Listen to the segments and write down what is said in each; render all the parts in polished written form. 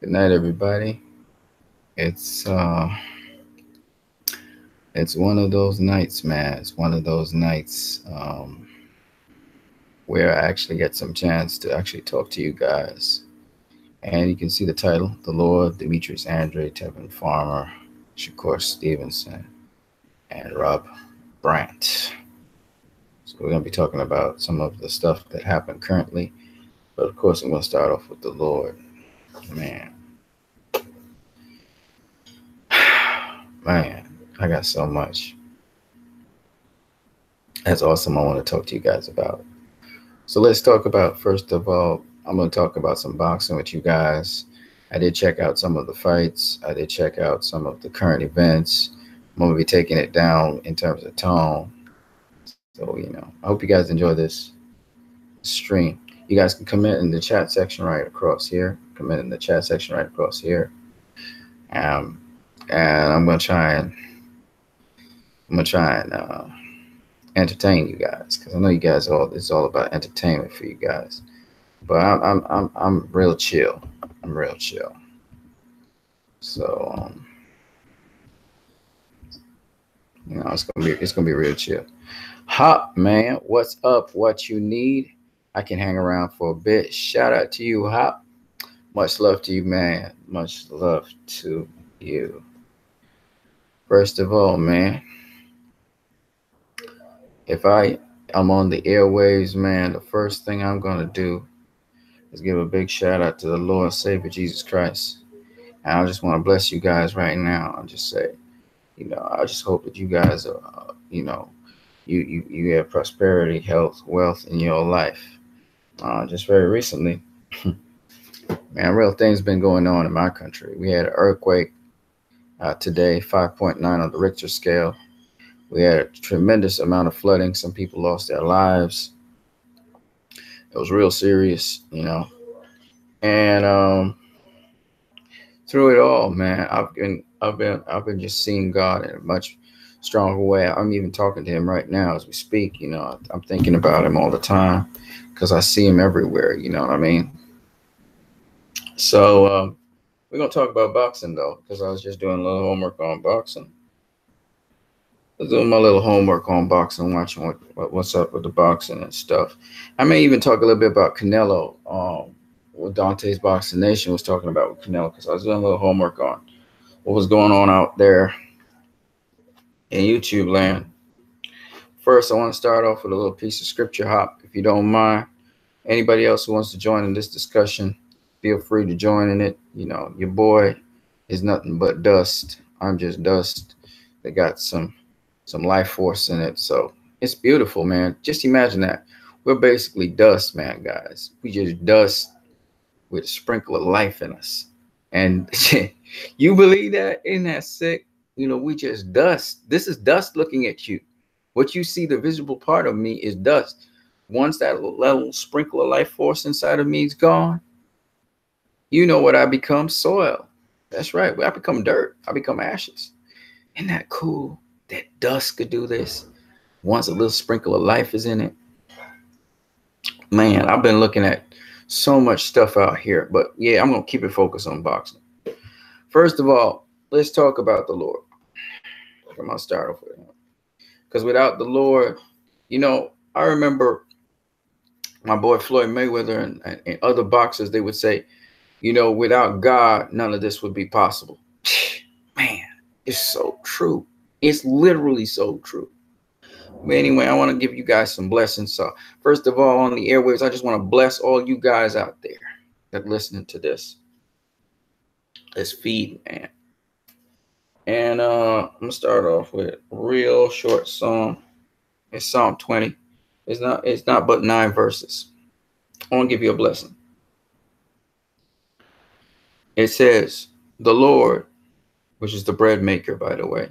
Good night, everybody. It's uh, it's one of those nights, man. It's one of those nights where I actually get some chance to actually talk to you guys. And you can see the title: The Lord, Demetrius, Andrade, Tevin, Farmer, Shakur, Stevenson, and Rob Brant. So we're gonna be talking about some of the stuff that happened currently, but of course, I'm gonna start off with the Lord, man. Man, I got so much. That's awesome. I want to talk to you guys about. So let's talk about, first of all, I'm going to talk about some boxing with you guys. I did check out some of the fights. I did check out some of the current events. I'm going to be taking it down in terms of tone. So, I hope you guys enjoy this stream. You guys can comment in the chat section right across here. Comment in the chat section right across here. Um, and I'm gonna try and entertain you guys because I know you guys all. It's all about entertainment for you guys. But I'm real chill. I'm real chill. So it's gonna be real chill. Hop man, what's up? What you need? I can hang around for a bit. Shout out to you, Hop. Much love to you, man. Much love to you. First of all, man, if I'm on the airwaves, man, the first thing I'm gonna do is give a big shout out to the Lord and Savior Jesus Christ. And I just want to bless you guys right now. I'll just say, I just hope that you guys are, you have prosperity, health, wealth in your life. Just very recently, man, real things been going on in my country. We had an earthquake today, 5.9 on the Richter scale. We had a tremendous amount of flooding. Some people lost their lives. It was real serious, And through it all, man, I've been just seeing God in a much stronger way. I'm even talking to Him right now as we speak. I'm thinking about Him all the time because I see Him everywhere. You know what I mean? So we're gonna talk about boxing though, because I was just doing a little homework on boxing. I was doing my little homework on boxing, watching what's up with the boxing and stuff. I may even talk a little bit about Canelo. What Dante's Boxing Nation was talking about with Canelo, because I was doing a little homework on what was going on out there in YouTube land. First, I want to start off with a little piece of scripture, Hop, if you don't mind. Anybody else who wants to join in this discussion, feel free to join in it. Your boy is nothing but dust. I'm just dust that got some life force in it. So it's beautiful, man. Just imagine that. We're basically dust, man, guys. We just dust with a sprinkle of life in us. And you believe that? Isn't that sick? We just dust. This is dust looking at you. What you see, the visible part of me, is dust. Once that little sprinkle of life force inside of me is gone, you know what I become? Soil. That's right. I become dirt. I become ashes. Isn't that cool? That dust could do this. Once a little sprinkle of life is in it. Man, I've been looking at so much stuff out here. But yeah, I'm going to keep it focused on boxing. First of all, let's talk about the Lord. I'm going to start off with him. Because without the Lord, I remember my boy Floyd Mayweather and other boxers, they would say, without God, none of this would be possible. Man, it's so true. It's literally so true. But anyway, I want to give you guys some blessings. So, first of all, on the airwaves, I just want to bless all you guys out there that are listening to this. Let's feed, man. And I'm gonna start off with a real short psalm. It's Psalm 20. It's not but 9 verses. I want to give you a blessing. It says, "The Lord," which is the bread maker, by the way,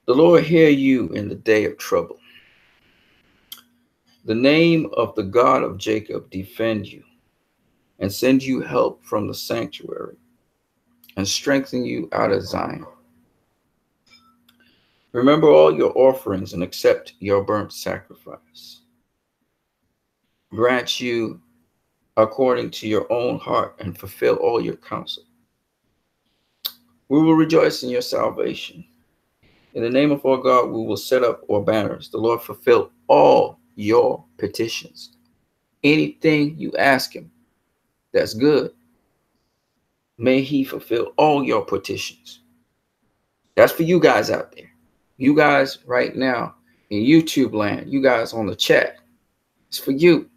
"the Lord hear you in the day of trouble. The name of the God of Jacob defend you, and send you help from the sanctuary, and strengthen you out of Zion. Remember all your offerings and accept your burnt sacrifice. Grant you according to your own heart and fulfill all your counsel. We will rejoice in your salvation. In the name of our God, we will set up our banners. The Lord fulfill all your petitions. Anything you ask him that's good, may he fulfill all your petitions. That's for you guys out there. You guys right now in YouTube land, you guys on the chat, it's for you.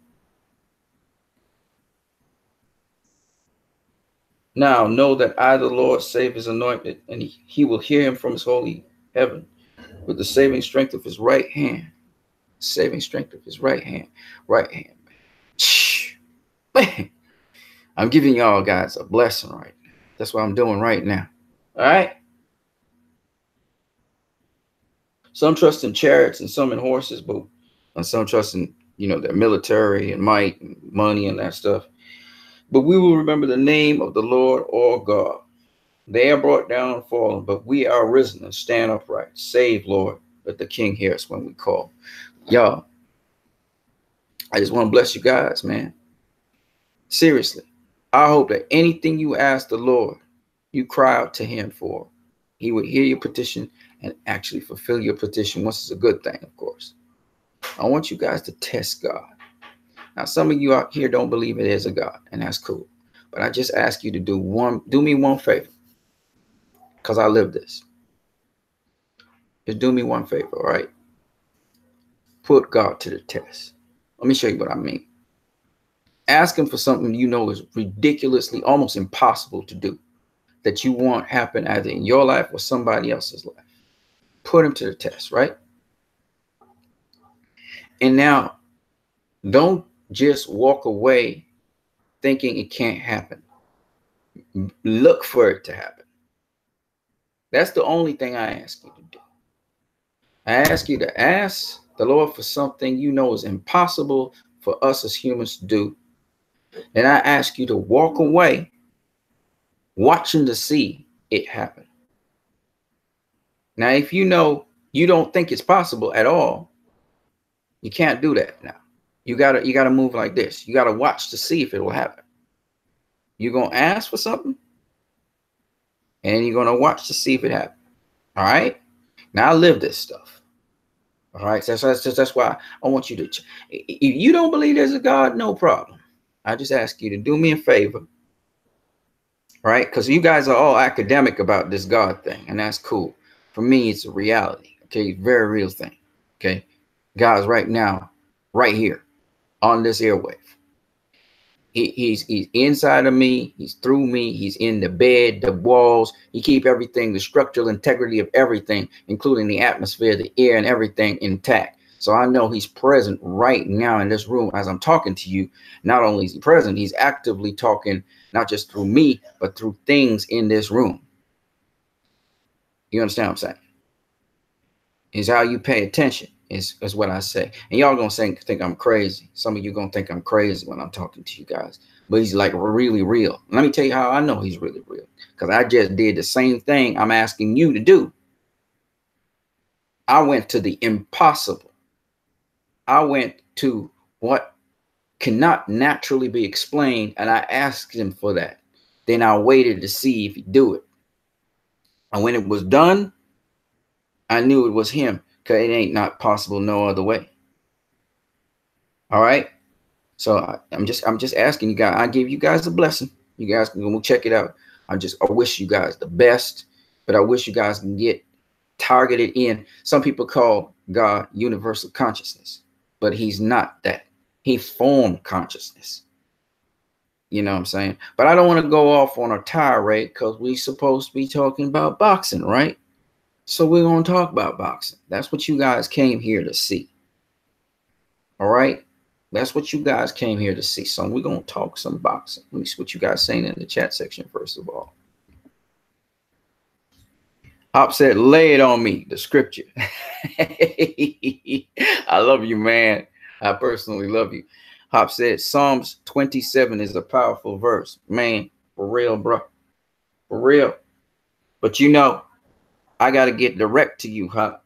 Now know that I, the Lord, save his anointed, and he will hear him from his holy heaven with the saving strength of his right hand. Saving strength of his right hand. Right hand. Man. I'm giving y'all guys a blessing right now. That's what I'm doing right now. All right? Some trust in chariots and some in horses, but some trust in, their military and might and money and that stuff. But we will remember the name of the Lord our God. They are brought down and fallen, but we are risen and stand upright. Save, Lord, let the King hear us when we call. Y'all, I just want to bless you guys, man. Seriously, I hope that anything you ask the Lord, you cry out to him for. He would hear your petition and actually fulfill your petition once it's a good thing, of course. I want you guys to test God. Now, some of you out here don't believe it is a God, and that's cool. But I just ask you to do me one favor, because I live this. Just do me one favor, all right? Put God to the test. Let me show you what I mean. Ask him for something you know is ridiculously, almost impossible to do, that you want happen either in your life or somebody else's life. Put him to the test, right? And now, don't just walk away thinking it can't happen. Look for it to happen. That's the only thing I ask you to do. I ask you to ask the Lord for something you know is impossible for us as humans to do. And I ask you to walk away watching to see it happen. Now, if you know you don't think it's possible at all, you can't do that now. You gotta move like this. You gotta watch to see if it will happen. You're gonna ask for something, and you're gonna watch to see if it happens. All right. Now I live this stuff. All right. So that's why I want you to. If you don't believe there's a God, no problem. I just ask you to do me a favor. Right? Because you guys are all academic about this God thing, and that's cool. For me, it's a reality. Okay, very real thing. Okay, God's right now, right here, on this airwave. He's inside of me. He's through me. He's in the bed, the walls. He keep everything, the structural integrity of everything, including the atmosphere, the air, and everything intact. So I know he's present right now in this room as I'm talking to you. Not only is he present, he's actively talking, not just through me, but through things in this room. You understand what I'm saying? Is how you pay attention is what I say. And y'all gonna think I'm crazy. Some of you gonna think I'm crazy when I'm talking to you guys. But he's like really real. Let me tell you how I know he's really real. Because I just did the same thing I'm asking you to do. I went to the impossible. I went to what cannot naturally be explained, and I asked him for that. Then I waited to see if he'd do it. And when it was done, I knew it was him, because it ain't not possible no other way. All right. So I'm just asking you guys. I give you guys a blessing. You guys can go check it out. I wish you guys the best, but I wish you guys can get targeted in. Some people call God universal consciousness, but he's not that. He formed consciousness. You know what I'm saying? But I don't want to go off on a tirade because we're supposed to be talking about boxing, right? So we're going to talk about boxing. That's what you guys came here to see. All right? That's what you guys came here to see. So we're going to talk some boxing. Let me see what you guys saying in the chat section, first of all. Hop said, lay it on me, the scripture. I love you, man. I personally love you. Hop said, Psalms 27 is a powerful verse. Man, for real, bro. For real. But you know, I got to get direct to you, Hop.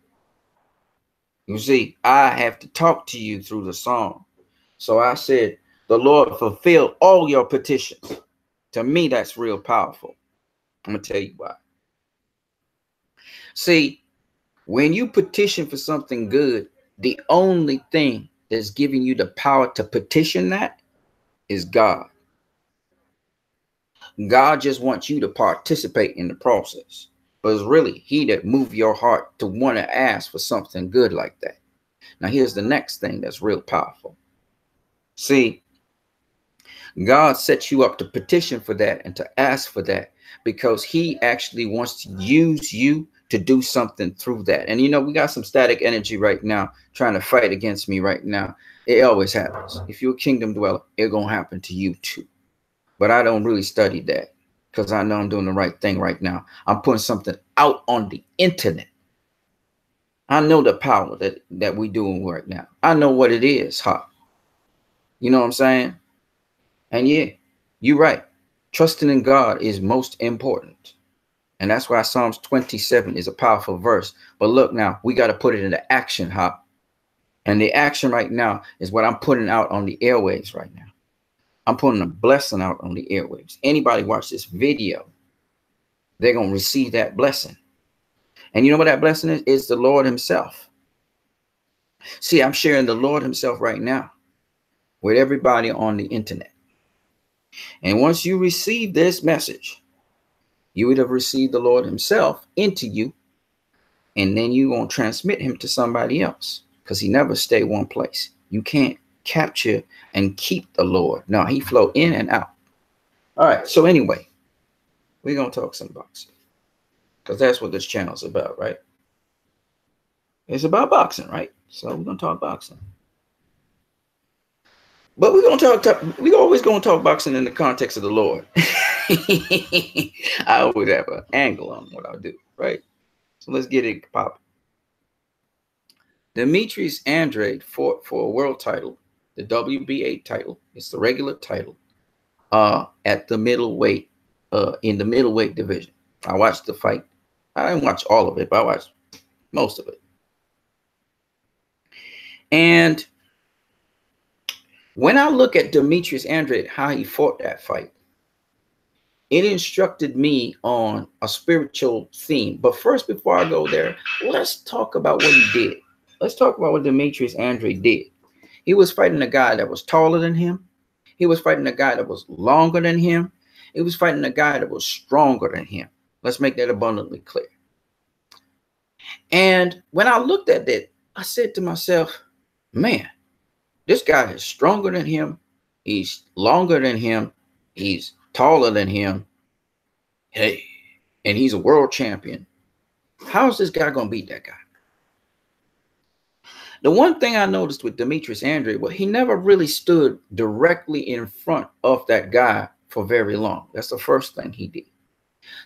You see, I have to talk to you through the song. So I said, the Lord fulfill all your petitions. To me, that's real powerful. I'm going to tell you why. See, when you petition for something good, the only thing that's giving you the power to petition that is God. God just wants you to participate in the process. But it's really he that moved your heart to want to ask for something good like that. Now, here's the next thing that's real powerful. See, God sets you up to petition for that and to ask for that because he actually wants to use you to do something through that. And, you know, we got some static energy right now trying to fight against me right now. It always happens. If you're a kingdom dweller, it's going to happen to you too. But I don't really study that because I know I'm doing the right thing right now. I'm putting something out on the internet. I know the power that we're doing right now. I know what it is, huh? You know what I'm saying? And yeah, you're right. Trusting in God is most important. And that's why Psalms 27 is a powerful verse. But look now, we got to put it into action, huh? And the action right now is what I'm putting out on the airwaves right now. I'm putting a blessing out on the airwaves. Anybody watch this video, they're going to receive that blessing. And you know what that blessing is? It's the Lord himself. See, I'm sharing the Lord himself right now with everybody on the internet. And once you receive this message, you would have received the Lord himself into you. And then you're going to transmit him to somebody else because he never stay one place. You can't capture and keep the Lord. No, he flow in and out. All right. So anyway, we're going to talk some boxing because that's what this channel is about, right? It's about boxing, right? So we're going to talk boxing. But we're going to talk, we're always going to talk boxing in the context of the Lord. I always have an angle on what I do, right? So let's get it popping. Demetrius Andrade fought for a world title, the WBA title. It's the regular title at the middleweight, in the middleweight division. I watched the fight. I didn't watch all of it, but I watched most of it. And when I look at Demetrius Andrade, how he fought that fight, it instructed me on a spiritual theme. But first, before I go there, let's talk about what he did. Let's talk about what Demetrius Andrade did. He was fighting a guy that was taller than him. He was fighting a guy that was longer than him. He was fighting a guy that was stronger than him. Let's make that abundantly clear. And when I looked at that, I said to myself, man, this guy is stronger than him. He's longer than him. He's taller than him. Hey, and he's a world champion. How is this guy going to beat that guy? The one thing I noticed with Demetrius Andrade, well, he never really stood directly in front of that guy for very long. That's the first thing he did.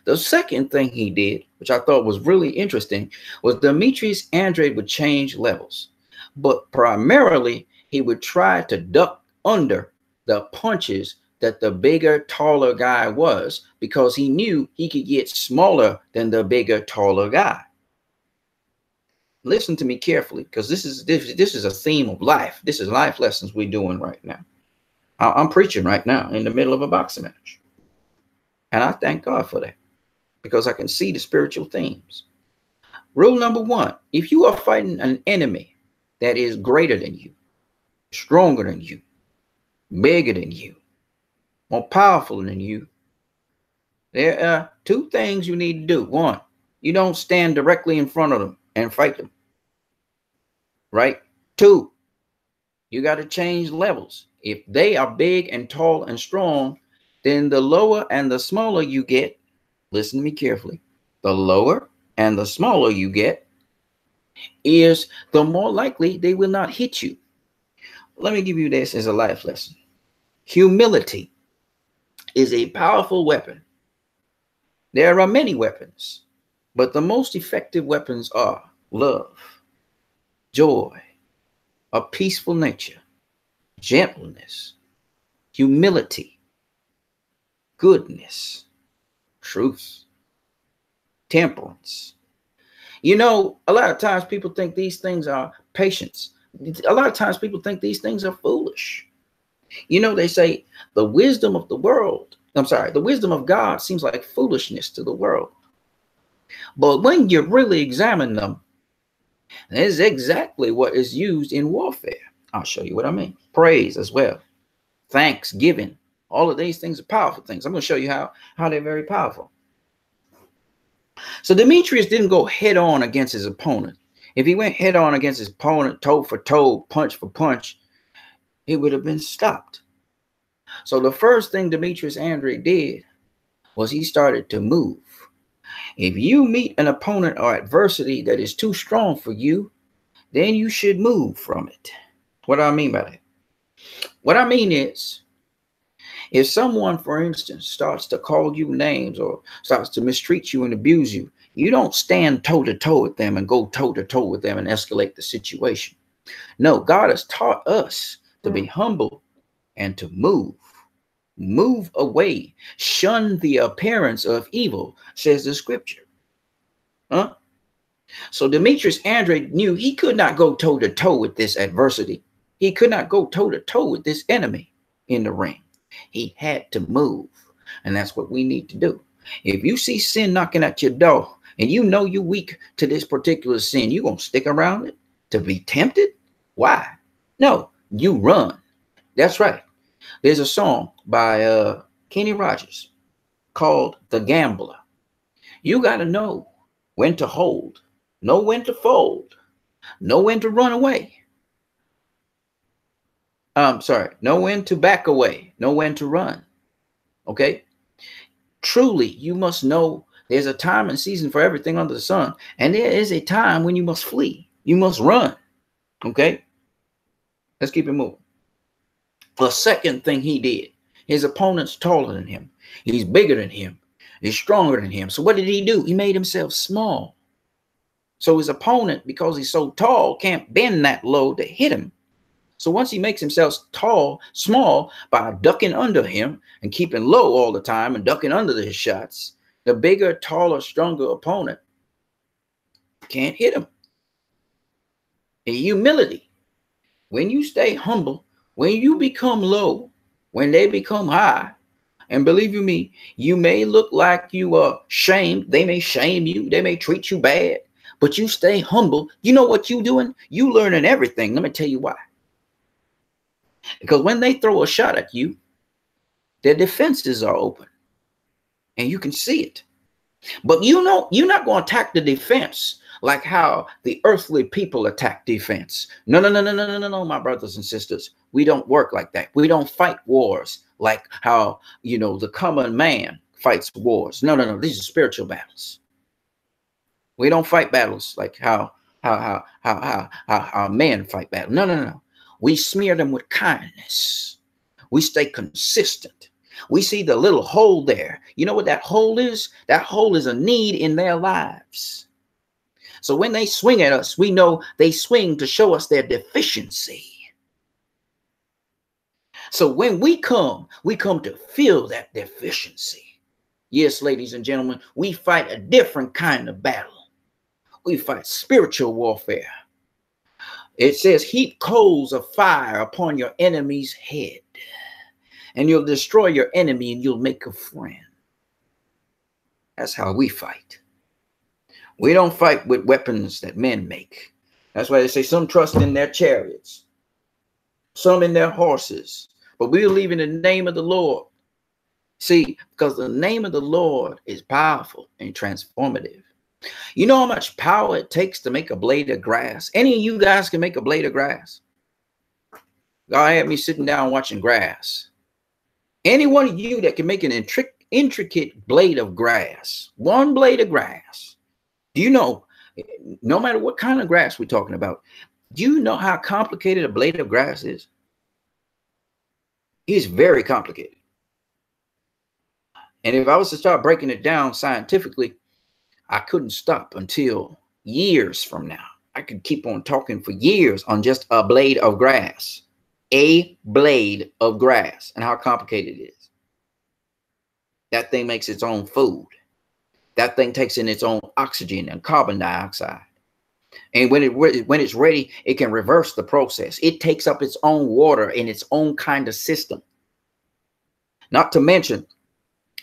The second thing he did, which I thought was really interesting, was Demetrius Andrade would change levels. But primarily, he would try to duck under the punches that the bigger, taller guy was because he knew he could get smaller than the bigger, taller guy. Listen to me carefully because this is a theme of life. This is life lessons we're doing right now. I'm preaching right now in the middle of a boxing match. And I thank God for that because I can see the spiritual themes. Rule number one, if you are fighting an enemy that is greater than you, stronger than you, bigger than you, more powerful than you, there are two things you need to do. One, you don't stand directly in front of them and fight them. Right? Two, you got to change levels. If they are big and tall and strong, then the lower and the smaller you get, listen to me carefully, the lower and the smaller you get is the more likely they will not hit you. Let me give you this as a life lesson. Humility is a powerful weapon. There are many weapons, but the most effective weapons are love, joy, a peaceful nature, gentleness, humility, goodness, truth, temperance. You know, a lot of times people think these things are patience. A lot of times people think these things are foolish. You know, they say the wisdom of the world, the wisdom of God seems like foolishness to the world. But when you really examine them, it's exactly what is used in warfare. I'll show you what I mean. Praise as well. Thanksgiving. All of these things are powerful things. I'm going to show you how they're very powerful. So Demetrius didn't go head on against his opponent. If he went head on against his opponent, toe for toe, punch for punch, he would have been stopped. So the first thing Demetrius Andrade did was he started to move. If you meet an opponent or adversity that is too strong for you, then you should move from it. What do I mean by that? What I mean is, if someone, for instance, starts to call you names or starts to mistreat you and abuse you, you don't stand toe-to-toe with them and go toe-to-toe with them and escalate the situation. No, God has taught us to be humble and to move. Move away. Shun the appearance of evil, says the scripture. So Demetrius Andrade knew he could not go toe-to-toe with this adversity. He could not go toe-to-toe with this enemy in the ring. He had to move. And that's what we need to do. If you see sin knocking at your door and you know you're weak to this particular sin, you're going to stick around it to be tempted? Why? No, you run. That's right. There's a song by Kenny Rogers called The Gambler. You got to know when to hold, know when to fold, know when to run away. Know when to back away, know when to run. Okay? Truly, you must know there's a time and season for everything under the sun. And there is a time when you must flee. You must run. Okay? Let's keep it moving. The second thing he did, his opponent's taller than him. He's bigger than him. He's stronger than him. So what did he do? He made himself small. So his opponent, because he's so tall, can't bend that low to hit him. So once he makes himself small by ducking under him and keeping low all the time and ducking under his shots, the bigger, taller, stronger opponent can't hit him. In humility, when you stay humble, when you become low, when they become high, and believe you me, you may look like you are shamed. They may shame you. They may treat you bad, but you stay humble. You know what you're doing? You learning everything. Let me tell you why. Because when they throw a shot at you, their defenses are open and you can see it. But you know, you're not going to attack the defense like how the earthly people attack defense. No, my brothers and sisters. We don't work like that. We don't fight wars like how, the common man fights wars. No. These are spiritual battles. We don't fight battles like how men fight battles. No. We smear them with kindness. We stay consistent. We see the little hole there. You know what that hole is? That hole is a need in their lives. So when they swing at us, we know they swing to show us their deficiency. So when we come to fill that deficiency. Yes, ladies and gentlemen, we fight a different kind of battle. We fight spiritual warfare. It says, heap coals of fire upon your enemy's head, and you'll destroy your enemy and you'll make a friend. That's how we fight. We don't fight with weapons that men make. That's why they say some trust in their chariots, some in their horses, but we believe in the name of the Lord. See, because the name of the Lord is powerful and transformative. You know how much power it takes to make a blade of grass? Any of you guys can make a blade of grass? God had me sitting down watching grass. Any one of you that can make an intricate blade of grass, one blade of grass. Do you know, no matter what kind of grass we're talking about, do you know how complicated a blade of grass is? It's very complicated. And if I was to start breaking it down scientifically, I couldn't stop until years from now. I could keep on talking for years on just a blade of grass. A blade of grass and how complicated it is. That thing makes its own food. That thing takes in its own oxygen and carbon dioxide. And when it's ready, it can reverse the process. It takes up its own water in its own kind of system. Not to mention,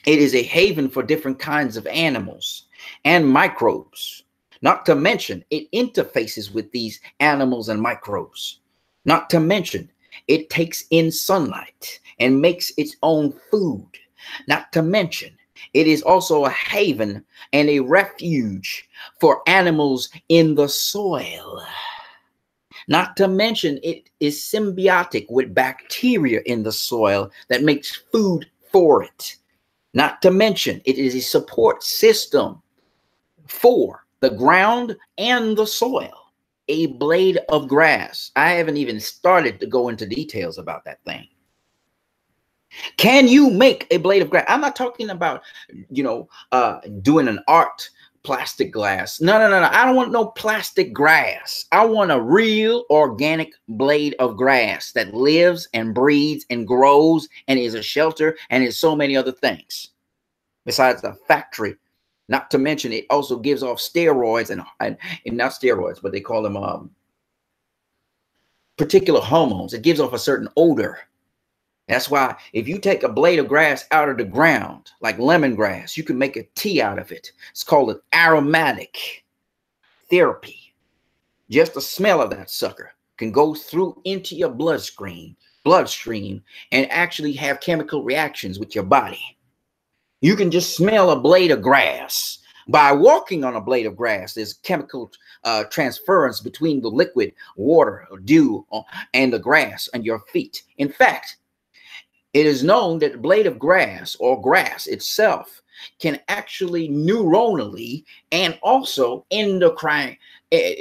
it is a haven for different kinds of animals and microbes. Not to mention, it interfaces with these animals and microbes. Not to mention, it takes in sunlight and makes its own food. Not to mention, it is also a haven and a refuge for animals in the soil. Not to mention, it is symbiotic with bacteria in the soil that makes food for it. Not to mention, it is a support system for the ground and the soil. A blade of grass. I haven't even started to go into details about that thing. Can you make a blade of grass? I'm not talking about, doing an art plastic glass. No. I don't want no plastic grass. I want a real organic blade of grass that lives and breathes and grows and is a shelter and is so many other things besides the factory. Not to mention, it also gives off steroids and not steroids, but they call them particular hormones. It gives off a certain odor. That's why if you take a blade of grass out of the ground, like lemongrass, you can make a tea out of it. It's called an aromatic therapy. Just the smell of that sucker can go through into your bloodstream and actually have chemical reactions with your body. You can just smell a blade of grass. By walking on a blade of grass, there's chemical transference between the liquid, water, or dew, and the grass on your feet. In fact, it is known that the blade of grass or grass itself can actually neuronally and also endocrine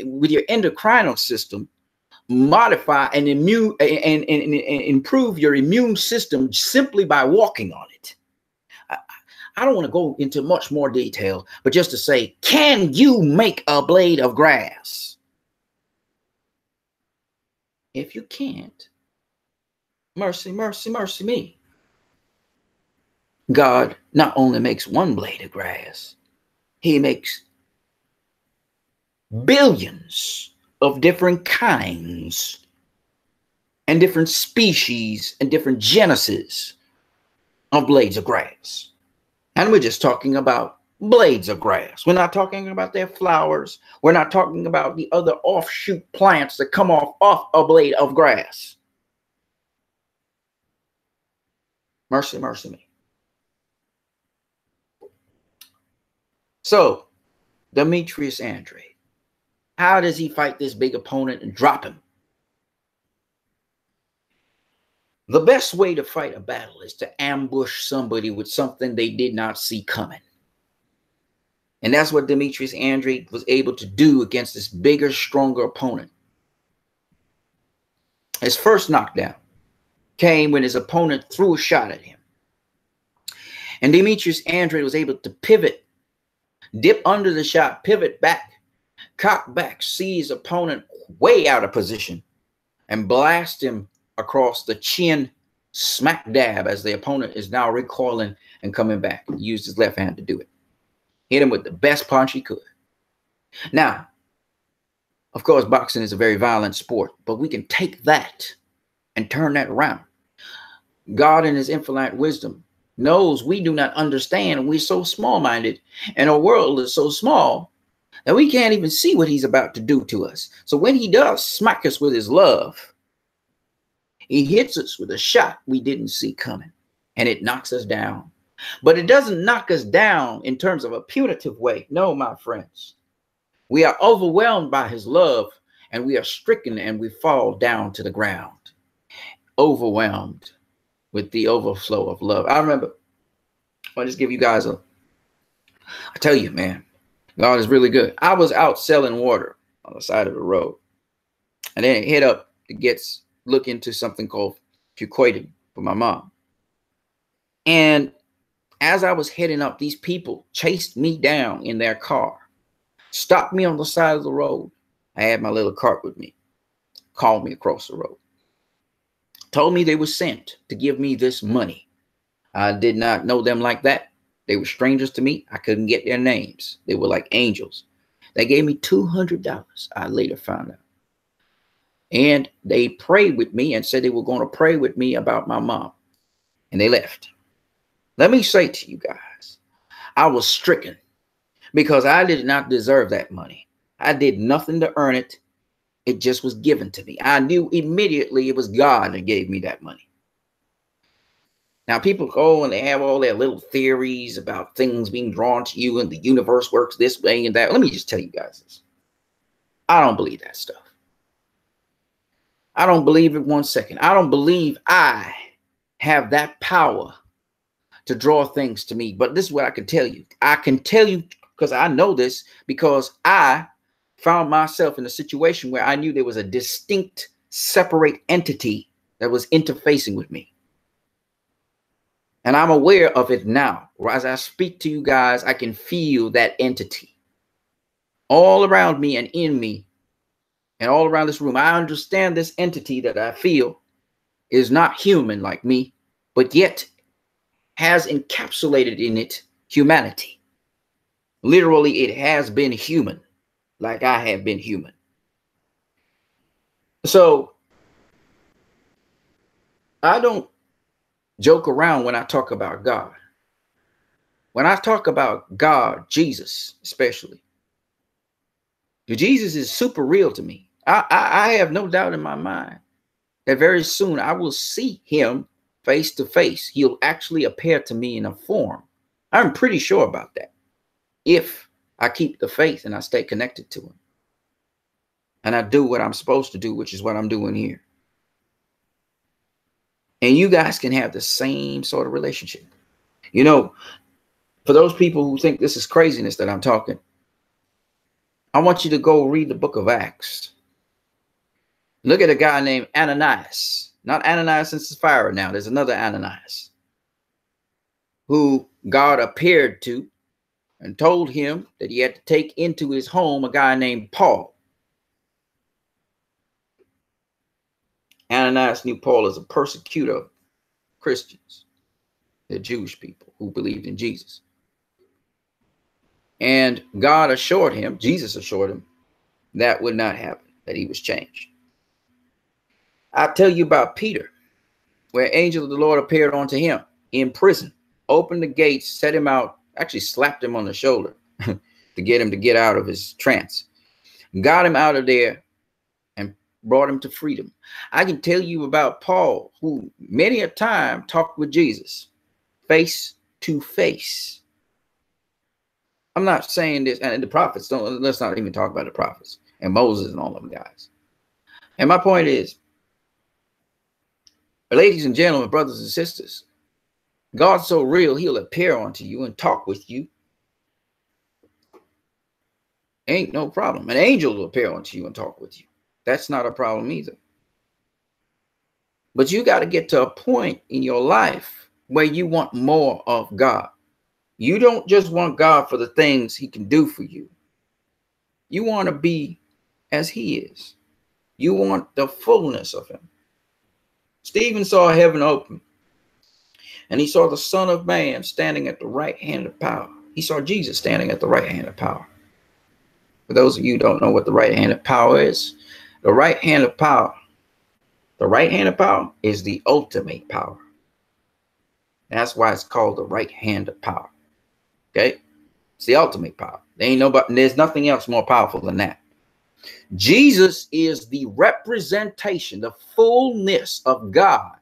with your endocrinal system modify and improve your immune system simply by walking on it. I don't want to go into much more detail, but just to say, can you make a blade of grass? If you can't, mercy, mercy, mercy me. God not only makes one blade of grass, he makes billions of different kinds and different species and different genuses of blades of grass. And we're just talking about blades of grass. We're not talking about their flowers. We're not talking about the other offshoot plants that come off a blade of grass. Mercy, mercy me. So, Demetrius Andrade, how does he fight this big opponent and drop him? The best way to fight a battle is to ambush somebody with something they did not see coming. And that's what Demetrius Andrade was able to do against this bigger, stronger opponent. His first knockdown came when his opponent threw a shot at him. And Demetrius Andrade was able to pivot, dip under the shot, pivot back, cock back, see his opponent way out of position, and blast him across the chin, smack dab, as the opponent is now recoiling and coming back. He used his left hand to do it. Hit him with the best punch he could. Now, of course, boxing is a very violent sport, but we can take that and turn that around. God in his infinite wisdom knows we do not understand, and we're so small-minded, and our world is so small that we can't even see what he's about to do to us. So when he does smack us with his love, he hits us with a shot we didn't see coming, and it knocks us down. But it doesn't knock us down in terms of a punitive way. No, my friends. We are overwhelmed by his love, and we are stricken, and we fall down to the ground, overwhelmed with the overflow of love. I remember, I'll just give you guys I tell you, man, God is really good. I was out selling water on the side of the road, and then hit up to look into something called Shakur for my mom. And as I was heading up, these people chased me down in their car, stopped me on the side of the road. I had my little cart with me, called me across the road, told me they were sent to give me this money. I did not know them like that. They were strangers to me. I couldn't get their names. They were like angels. They gave me $200. I later found out. And they prayed with me and said they were going to pray with me about my mom. And they left. Let me say to you guys, I was stricken because I did not deserve that money. I did nothing to earn it. It just was given to me. I knew immediately it was God that gave me that money. Now, people go and they have all their little theories about things being drawn to you and the universe works this way and that. Let me just tell you guys this. I don't believe that stuff. I don't believe it 1 second. I don't believe I have that power to draw things to me. But this is what I can tell you. I can tell you because I know this, because I found myself in a situation where I knew there was a distinct, separate entity that was interfacing with me. And I'm aware of it now. As I speak to you guys, I can feel that entity all around me and in me and all around this room. I understand this entity that I feel is not human like me, but yet has encapsulated in it humanity. Literally, it has been human, like I have been human. So I don't joke around when I talk about God. When I talk about God, Jesus especially, Jesus is super real to me. I have no doubt in my mind that very soon I will see him face to face. He'll actually appear to me in a form. I'm pretty sure about that. If I keep the faith and I stay connected to him. And I do what I'm supposed to do, which is what I'm doing here. And you guys can have the same sort of relationship. You know, for those people who think this is craziness that I'm talking, I want you to go read the book of Acts. Look at a guy named Ananias. Not Ananias and Sapphira now. There's another Ananias who God appeared to and told him that he had to take into his home a guy named Paul. Ananias knew Paul as a persecutor of Christians, the Jewish people who believed in Jesus. And God assured him, Jesus assured him, that would not happen, that he was changed. I'll tell you about Peter, where angel of the Lord appeared unto him in prison, opened the gates, set him out, actually slapped him on the shoulder to get him to get out of his trance, got him out of there and brought him to freedom. I can tell you about Paul, who many a time talked with Jesus face to face. I'm not saying this, and the prophets don't, let's not even talk about the prophets and Moses and all of them guys. And my point is, ladies and gentlemen, brothers and sisters, God's so real, he'll appear unto you and talk with you. Ain't no problem. An angel will appear unto you and talk with you. That's not a problem either. But you got to get to a point in your life where you want more of God. You don't just want God for the things he can do for you. You want to be as he is. You want the fullness of him. Stephen saw heaven open, and he saw the Son of Man standing at the right hand of power. He saw Jesus standing at the right hand of power. For those of you who don't know what the right hand of power is, the right hand of power is the ultimate power. That's why it's called the right hand of power. Okay? It's the ultimate power. There's nothing else more powerful than that. Jesus is the representation, the fullness of God,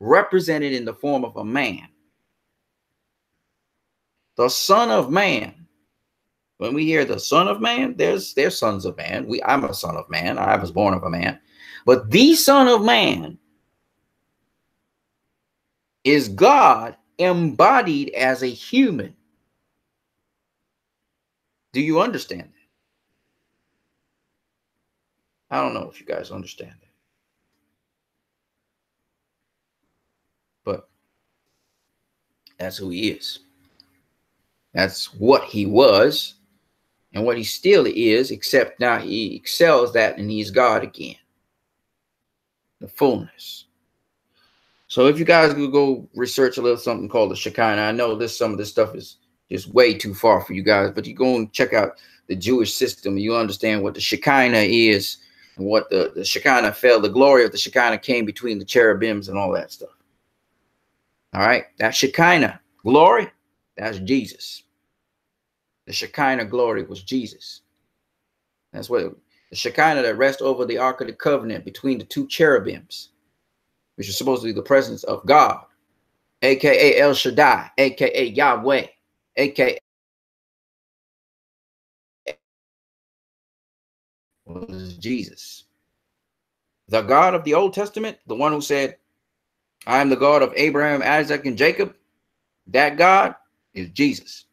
represented in the form of a man. The Son of Man. When we hear the Son of Man, there's sons of man. I'm a son of man. I was born of a man. But the Son of Man is God embodied as a human. Do you understand that? I don't know if you guys understand that. But that's who he is. That's what he was and what he still is, except now he excels that and he's God again. The fullness. So if you guys could go research a little something called the Shekinah, I know some of this stuff is just way too far for you guys. But you go and check out the Jewish system, and you understand what the Shekinah is, and what the Shekinah fell. The glory of the Shekinah came between the cherubims and all that stuff. All right, that Shekinah glory, that's Jesus. The Shekinah glory was Jesus. That's what the Shekinah that rests over the Ark of the Covenant between the two cherubims, which is supposed to be the presence of God, aka El Shaddai, aka Yahweh, aka was Jesus. The God of the Old Testament, the one who said, I am the God of Abraham, Isaac, and Jacob, that God is Jesus.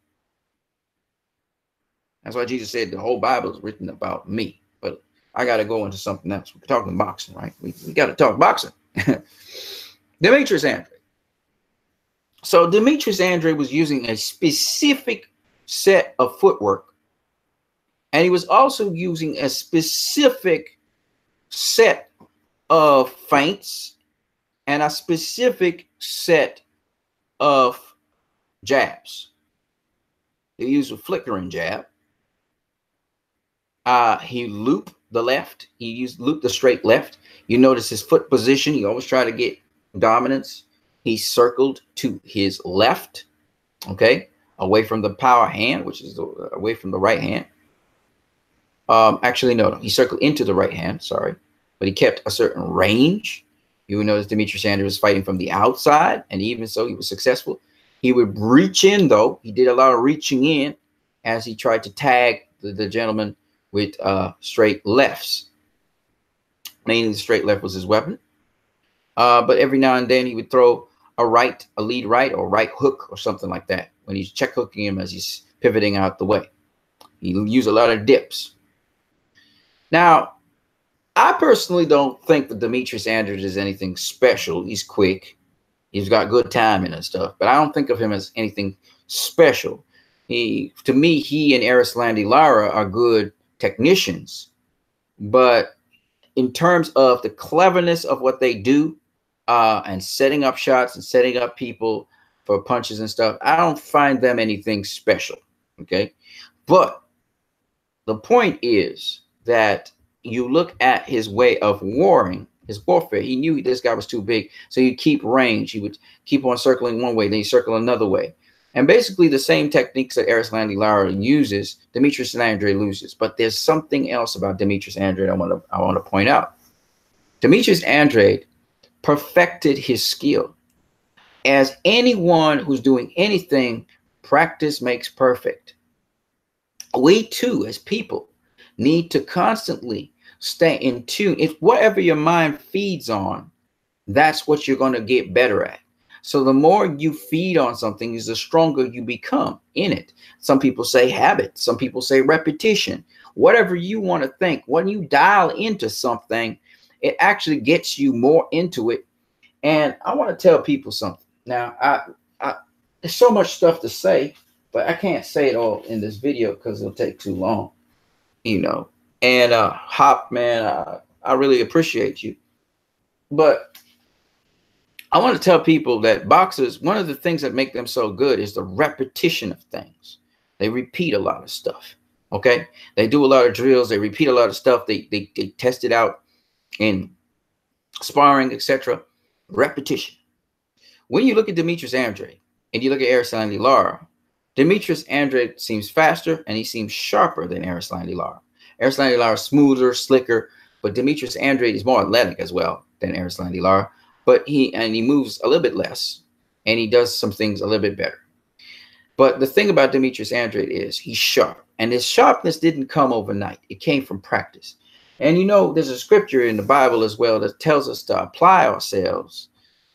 That's why Jesus said the whole Bible is written about me. But I got to go into something else. We're talking boxing, right? We got to talk boxing. Demetrius Andrade. So Demetrius Andrade was using a specific set of footwork. And he was also using a specific set of feints and a specific set of jabs. He used a flickering jab. He looped the left. He looped the straight left. You notice his foot position. He always tried to get dominance. He circled to his left, okay, away from the power hand, which is away from the right hand. Actually, no, he circled into the right hand, sorry, but he kept a certain range. You will notice Demetrius Andrade was fighting from the outside, and even so, he was successful. He would reach in, though. He did a lot of reaching in as he tried to tag the gentleman with straight lefts. Mainly the straight left was his weapon. But every now and then he would throw a lead right or right hook or something like that when he's check hooking him as he's pivoting out the way. He used a lot of dips. Now, I personally don't think that Demetrius Andrade is anything special. He's quick. He's got good timing and stuff, but I don't think of him as anything special. To me, he and Erislandy Lara are good technicians, but in terms of the cleverness of what they do and setting up shots and setting up people for punches and stuff, I don't find them anything special. Okay, but the point is that you look at his way of warring, his warfare. He knew this guy was too big, so he'd keep range. He would keep on circling one way, then he'd circle another way. And basically the same techniques that Erislandy Lara uses, Demetrius Andrade loses. But there's something else about Demetrius Andrade I want to point out. Demetrius Andrade perfected his skill. As anyone who's doing anything, practice makes perfect. We too, as people, need to constantly stay in tune. If whatever your mind feeds on, that's what you're going to get better at. So the more you feed on something is the stronger you become in it. Some people say habit. Some people say repetition. Whatever you want to think, when you dial into something, it actually gets you more into it. And I want to tell people something. Now, there's so much stuff to say, but I can't say it all in this video because it'll take too long, you know. And Hop, man, I really appreciate you. But I want to tell people that boxers, one of the things that make them so good is the repetition of things. They repeat a lot of stuff. Okay. They do a lot of drills. They repeat a lot of stuff. They test it out in sparring, etc. Repetition. When you look at Demetrius Andrade and you look at Erislandy Lara, Demetrius Andrade seems faster and he seems sharper than Erislandy Lara. Erislandy Lara is smoother, slicker, but Demetrius Andrade is more athletic as well than Erislandy Lara. But he moves a little bit less, and he does some things a little bit better. But the thing about Demetrius Andrade is he's sharp, and his sharpness didn't come overnight. It came from practice. And you know, there's a scripture in the Bible as well that tells us to apply ourselves,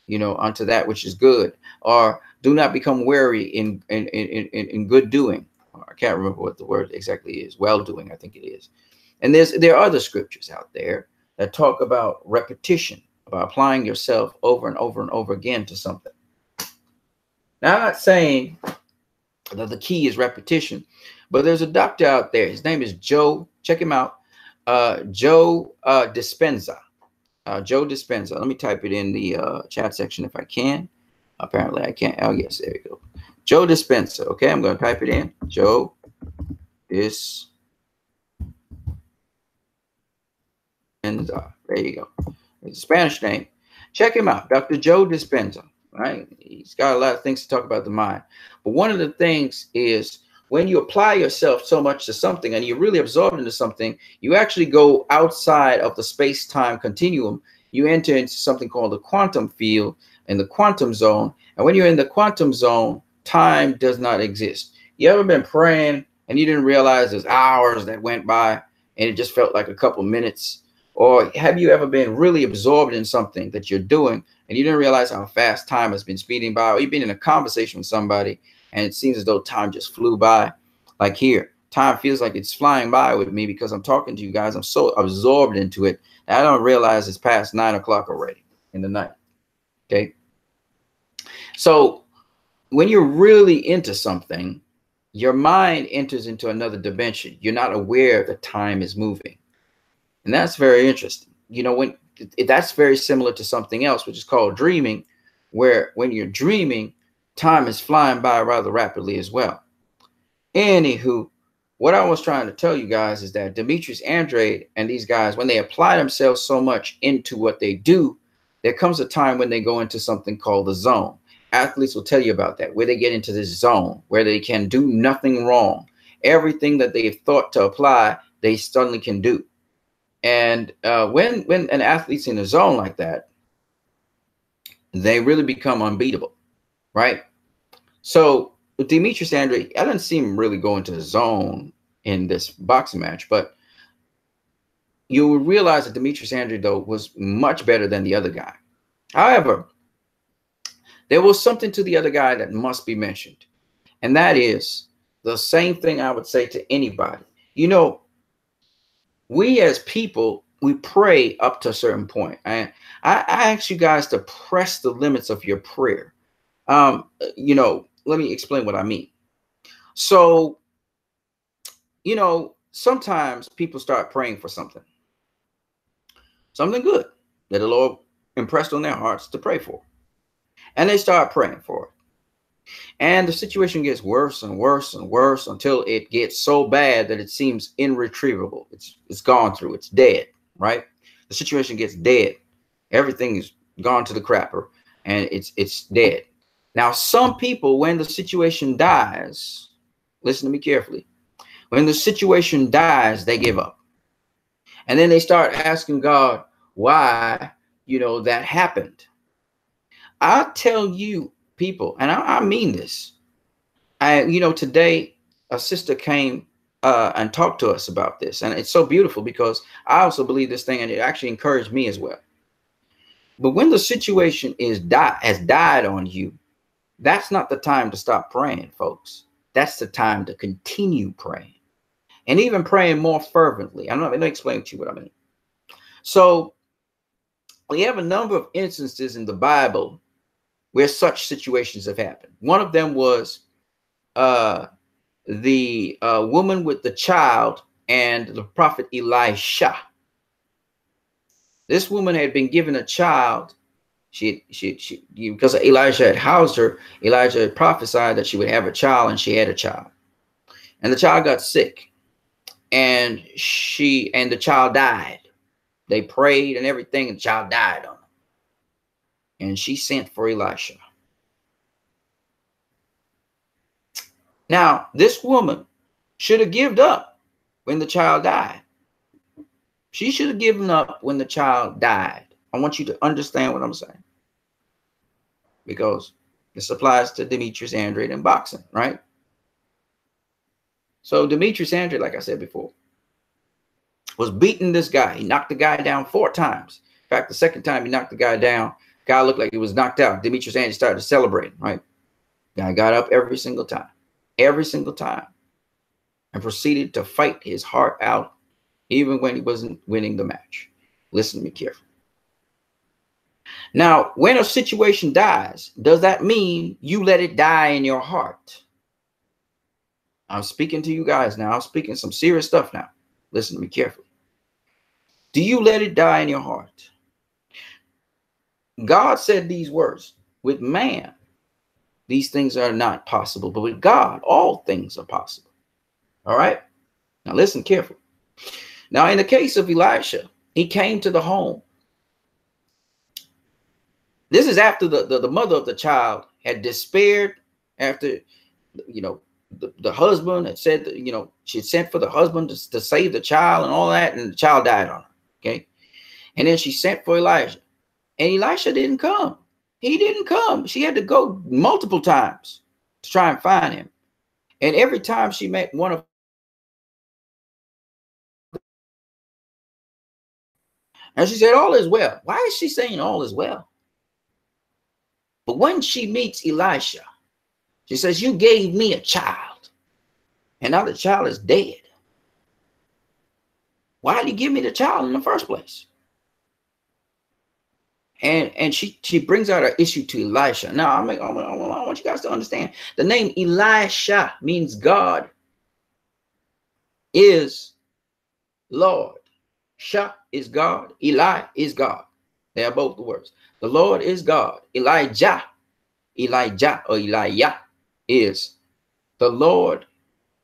you know, unto that which is good, or do not become weary in good doing. I can't remember what the word exactly is. Well doing, I think it is. And there are other scriptures out there that talk about repetition, about applying yourself over and over and over again to something. Now, I'm not saying that the key is repetition, but there's a doctor out there. His name is Joe. Check him out. Joe Dispenza. Joe Dispenza. Let me type it in the chat section if I can. Apparently I can't. Oh, yes, there you go. Joe Dispenza. Okay, I'm going to type it in. Joe Dispenza. There you go. It's a Spanish name. Check him out, Dr. Joe Dispenza. Right? He's got a lot of things to talk about the mind. But one of the things is when you apply yourself so much to something and you're really absorbed into something, you actually go outside of the space-time continuum. You enter into something called the quantum field and the quantum zone. And when you're in the quantum zone, time does not exist. You ever been praying and you didn't realize there's hours that went by and it just felt like a couple minutes? Or have you ever been really absorbed in something that you're doing and you didn't realize how fast time has been speeding by? Or you've been in a conversation with somebody and it seems as though time just flew by. Like here, time feels like it's flying by with me because I'm talking to you guys. I'm so absorbed into it that I don't realize it's past 9 o'clock already in the night. Okay. So when you're really into something, your mind enters into another dimension. You're not aware that time is moving. And that's very interesting. You know, when that's very similar to something else, which is called dreaming, where when you're dreaming, time is flying by rather rapidly as well. Anywho, what I was trying to tell you guys is that Demetrius, Andrade, and these guys, when they apply themselves so much into what they do, there comes a time when they go into something called the zone. Athletes will tell you about that, where they get into this zone, where they can do nothing wrong. Everything that they've thought to apply, they suddenly can do. And when an athlete's in a zone like that, they really become unbeatable, right? So with Demetrius Andrade, I didn't see him really go into the zone in this boxing match, but you will realize that Demetrius Andrade, though, was much better than the other guy. However, there was something to the other guy that must be mentioned, and that is the same thing I would say to anybody. You know, we as people, we pray up to a certain point. And I ask you guys to press the limits of your prayer. You know, let me explain what I mean. So, you know, sometimes people start praying for something good that the Lord impressed on their hearts to pray for. And they start praying for it. And the situation gets worse and worse and worse until it gets so bad that it seems irretrievable. It's gone through. It's dead, right? The situation gets dead. Everything is gone to the crapper, and it's dead. Now, some people, when the situation dies, listen to me carefully. When the situation dies, they give up. And then they start asking God why, you know, that happened. I tell you, people, and I mean this. You know, today a sister came and talked to us about this, and it's so beautiful because I also believe this thing, and it actually encouraged me as well. But when the situation has died on you, that's not the time to stop praying, folks. That's the time to continue praying, and even praying more fervently. I'm not going to explain to you what I mean. So we have a number of instances in the Bible where such situations have happened. One of them was the woman with the child and the prophet Elisha. This woman had been given a child. She because Elijah had housed her, Elijah had prophesied that she would have a child, and she had a child. And the child got sick, and the child died. They prayed and everything, and the child died on her. And she sent for Elisha. Now, this woman should have given up when the child died. She should have given up when the child died. I want you to understand what I'm saying, because this applies to Demetrius Andrade in boxing, right? So Demetrius Andrade, like I said before, was beating this guy. He knocked the guy down 4 times. In fact, the second time he knocked the guy down, guy looked like he was knocked out. Demetrius Andrade started celebrating, right? Guy got up every single time, and proceeded to fight his heart out, even when he wasn't winning the match. Listen to me carefully. Now, when a situation dies, does that mean you let it die in your heart? I'm speaking to you guys now. I'm speaking some serious stuff now. Listen to me carefully. Do you let it die in your heart? God said these words, with man these things are not possible. But with God, all things are possible. All right. Now listen carefully. Now, in the case of Elisha, he came to the home. This is after the mother of the child had despaired, after, you know, the husband had said that, you know, she had sent for the husband to save the child and all that, and the child died on her. Okay. And then she sent for Elijah, and Elisha didn't come. He didn't come. She had to go multiple times to try and find him. And every time she met one of, and she said, all is well. Why is she saying all is well? But when she meets Elisha, she says, you gave me a child, and now the child is dead. Why did you give me the child in the first place? And she brings out an issue to Elisha. Now, I want you guys to understand, the name Elisha means God is Lord. Shah is God. Eli is God. They are both the words. The Lord is God. Elijah or Elijah is the Lord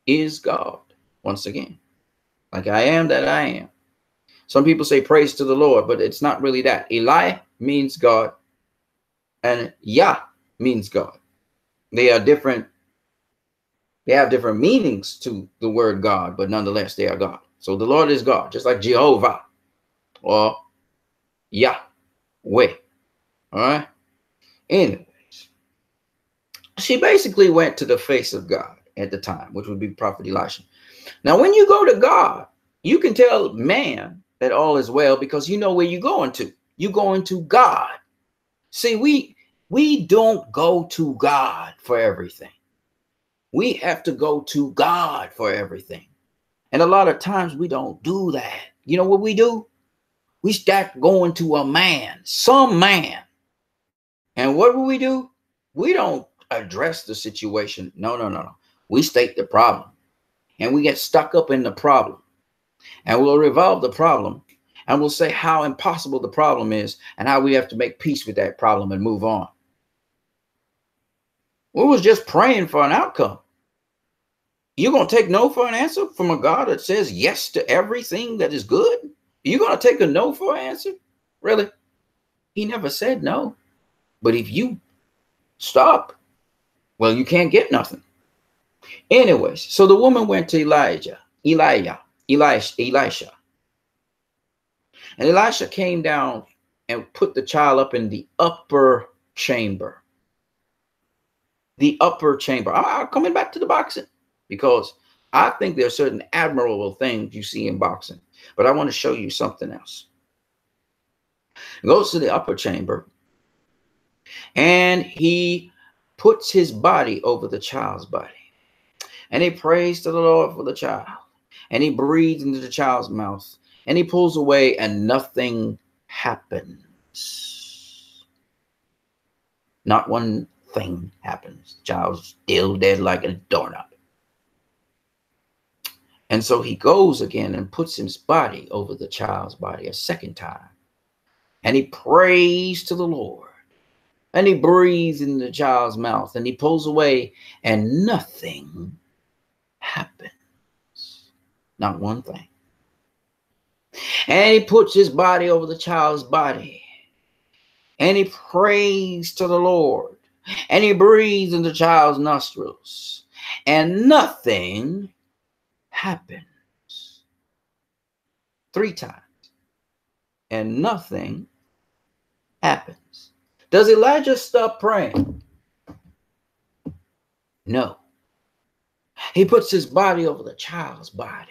is God. Once again, like I am that I am. Some people say praise to the Lord, but it's not really that. Eli means God, and Yah means God. They are different. They have different meanings to the word God, but nonetheless, they are God. So the Lord is God, just like Jehovah or Yahweh. All right. Anyways, she basically went to the face of God at the time, which would be Prophet Elisha. Now, when you go to God, you can tell man that all is well because you know where you're going to. You're going to God. See, we don't go to God for everything. We have to go to God for everything. And a lot of times we don't do that. You know what we do? We start going to a man, some man. And what do? We don't address the situation. No. We state the problem. And we get stuck up in the problem. And we'll revolve the problem. And we'll say how impossible the problem is and how we have to make peace with that problem and move on. We was just praying for an outcome. You're going to take no for an answer from a God that says yes to everything that is good? You're going to take a no for an answer? Really? He never said no. But if you stop, well, you can't get nothing. Anyways, so the woman went to Elisha. And Elisha came down and put the child up in the upper chamber. The upper chamber. I'm coming back to the boxing because I think there are certain admirable things you see in boxing. But I want to show you something else. He goes to the upper chamber and he puts his body over the child's body. And he prays to the Lord for the child. And he breathes into the child's mouth. And he pulls away and nothing happens. Not one thing happens. The child's still dead like a doorknob. And so he goes again and puts his body over the child's body a second time. And he prays to the Lord. And he breathes in the child's mouth. And he pulls away and nothing happens. Not one thing. And he puts his body over the child's body. And he prays to the Lord. And he breathes in the child's nostrils. And nothing happens. 3 times. And nothing happens. Does Elijah stop praying? No. He puts his body over the child's body.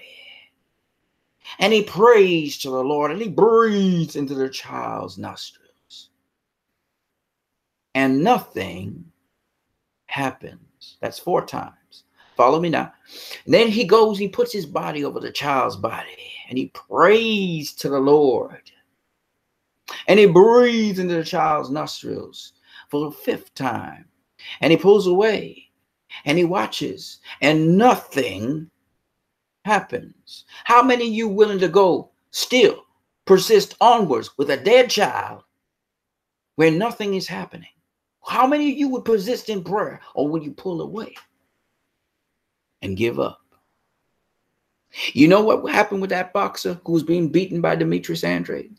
And he prays to the Lord. And he breathes into the child's nostrils. And nothing happens. That's 4 times. Follow me now. And then he goes, he puts his body over the child's body. And he prays to the Lord. And he breathes into the child's nostrils for the 5th time. And he pulls away. And he watches. And nothing happens. How many of you willing to go still persist onwards with a dead child where nothing is happening? How many of you would persist in prayer, or will you pull away and give up? You know what happened with that boxer who was being beaten by Demetrius Andrade?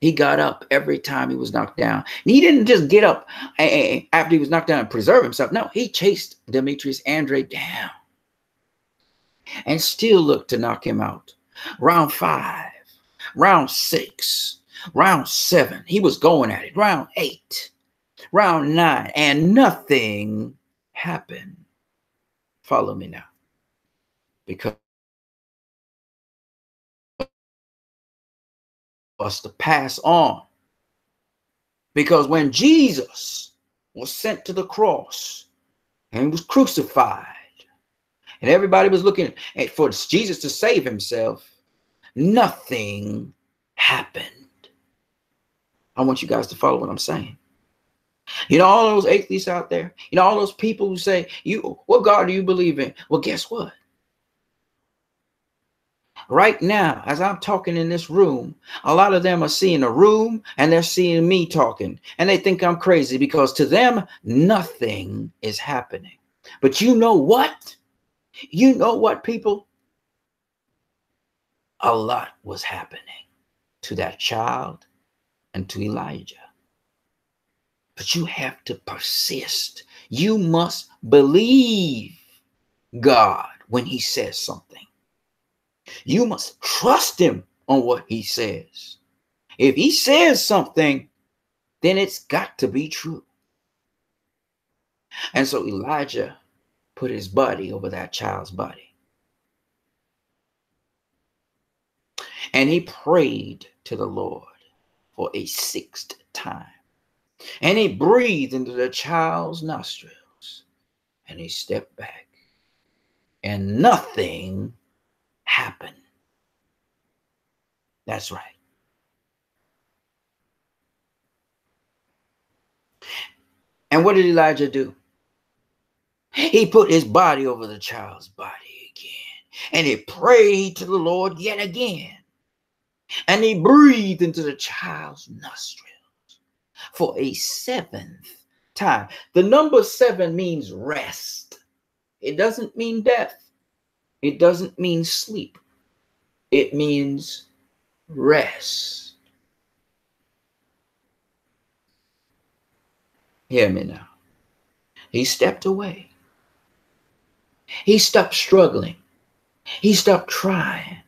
He got up every time he was knocked down. And he didn't just get up after he was knocked down and preserve himself. No, he chased Demetrius Andrade down and still looked to knock him out. Round 5, round 6, round 7. He was going at it. Round 8, round 9, and nothing happened. Follow me now. Because us to pass on. Because when Jesus was sent to the cross and he was crucified, and everybody was looking for Jesus to save himself, nothing happened. I want you guys to follow what I'm saying. You know, all those atheists out there, you know, all those people who say, what God do you believe in? Well, guess what? Right now, as I'm talking in this room, a lot of them are seeing a room and they're seeing me talking, and they think I'm crazy because to them, nothing is happening. But you know what? You know what, people? A lot was happening to that child and to Elijah. But you have to persist. You must believe God when he says something. You must trust him on what he says. If he says something, then it's got to be true. And so Elijah put his body over that child's body. And he prayed to the Lord for a 6th time. And he breathed into the child's nostrils. And he stepped back. And nothing happened. That's right. And what did Elijah do? He put his body over the child's body again. And he prayed to the Lord yet again. And he breathed into the child's nostrils for a 7th time. The number 7 means rest. It doesn't mean death. It doesn't mean sleep. It means rest. Hear me now. He stepped away. He stopped struggling. He stopped trying.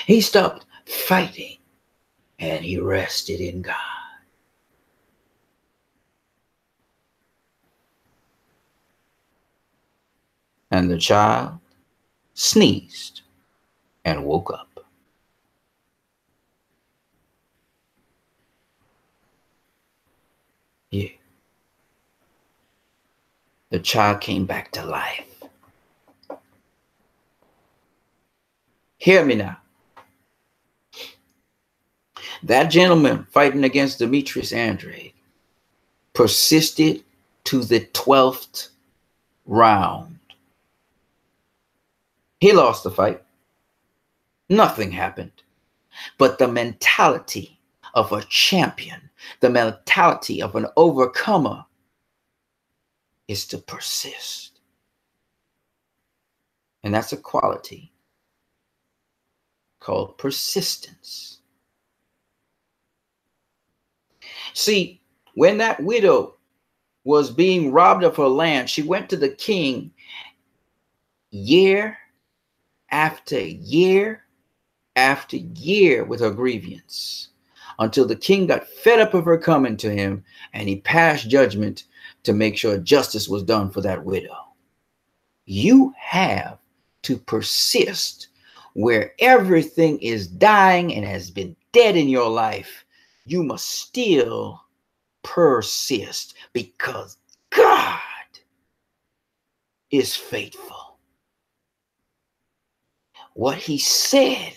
He stopped fighting. And he rested in God. And the child sneezed and woke up. Yeah. The child came back to life. Hear me now. That gentleman fighting against Demetrius Andrade persisted to the 12th round. He lost the fight. Nothing happened. But the mentality of a champion, the mentality of an overcomer is to persist. And that's a quality called persistence. See, when that widow was being robbed of her land, she went to the king year after year after year with her grievance, until the king got fed up of her coming to him, and he passed judgment to make sure justice was done for that widow. You have to persist where everything is dying and has been dead in your life. You must still persist because God is faithful. What he said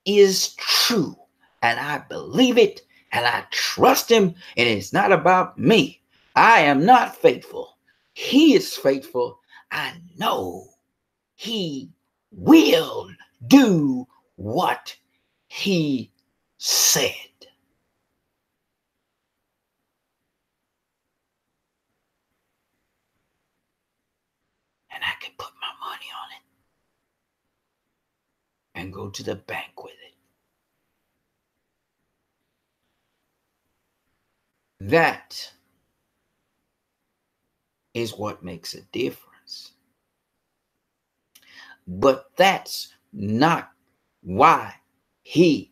is true, and I believe it, and I trust him, and it's not about me. I am not faithful. He is faithful. I know he will do what he said. and go to the bank with it. That is what makes a difference. But that's not why he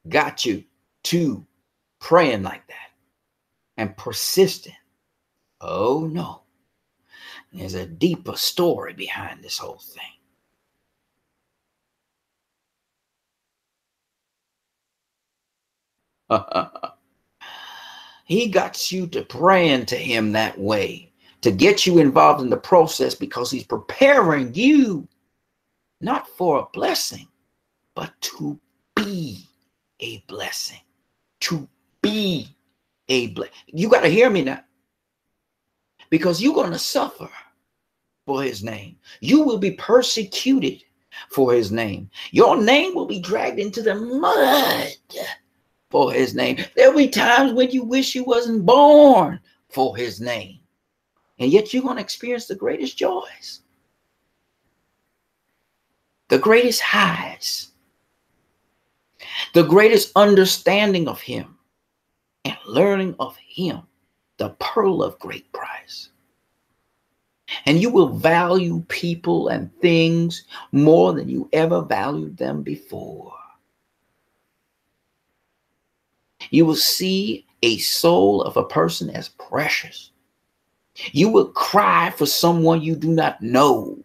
got you to praying like that and persistent. Oh no. There's a deeper story behind this whole thing. He got you to praying to him that way, to get you involved in the process, because he's preparing you not for a blessing, but to be a blessing. To be a blessing. You got to hear me now, because you're going to suffer for his name. You will be persecuted for his name. Your name will be dragged into the mud for his name. There'll be times when you wish you wasn't born for his name. And yet you're going to experience the greatest joys, the greatest highs, the greatest understanding of him and learning of him, the pearl of great price. And you will value people and things more than you ever valued them before. You will see a soul of a person as precious. You will cry for someone you do not know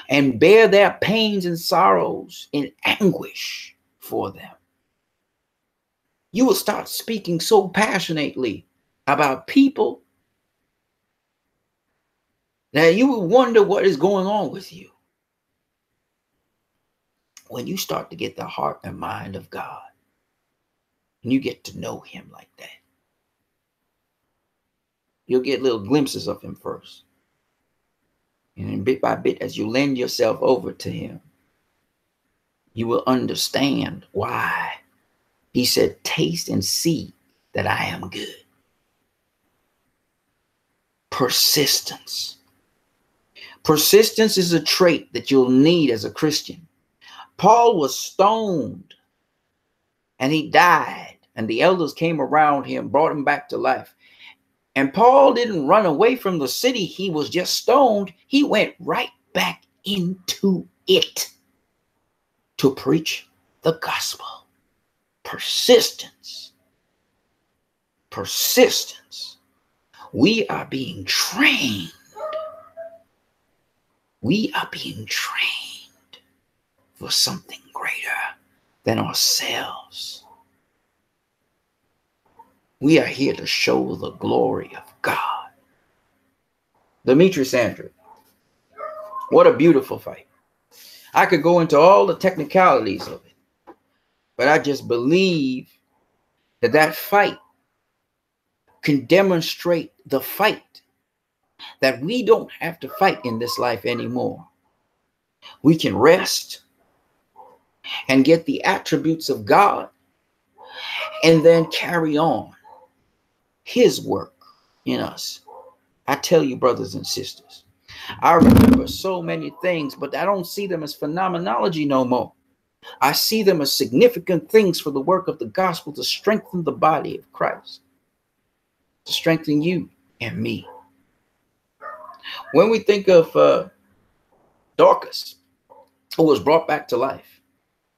and bear their pains and sorrows in anguish for them. You will start speaking so passionately about people that you will wonder what is going on with you. When you start to get the heart and mind of God, and you get to know him like that, you'll get little glimpses of him first. And then bit by bit, as you lend yourself over to him, you will understand why he said, taste and see that I am good. Persistence. Persistence is a trait that you'll need as a Christian. Paul was stoned and he died, and the elders came around him, brought him back to life. And Paul didn't run away from the city. He was just stoned. He went right back into it to preach the gospel. Persistence. Persistence. We are being trained. We are being trained for something greater than ourselves. We are here to show the glory of God. Demetrius, Andrade. What a beautiful fight. I could go into all the technicalities of it, but I just believe that that fight can demonstrate the fight that we don't have to fight in this life anymore. We can rest and get the attributes of God and then carry on his work in us. I tell you, brothers and sisters, I remember so many things, but I don't see them as phenomenology no more. I see them as significant things for the work of the gospel to strengthen the body of Christ, to strengthen you and me. When we think of Dorcas, who was brought back to life,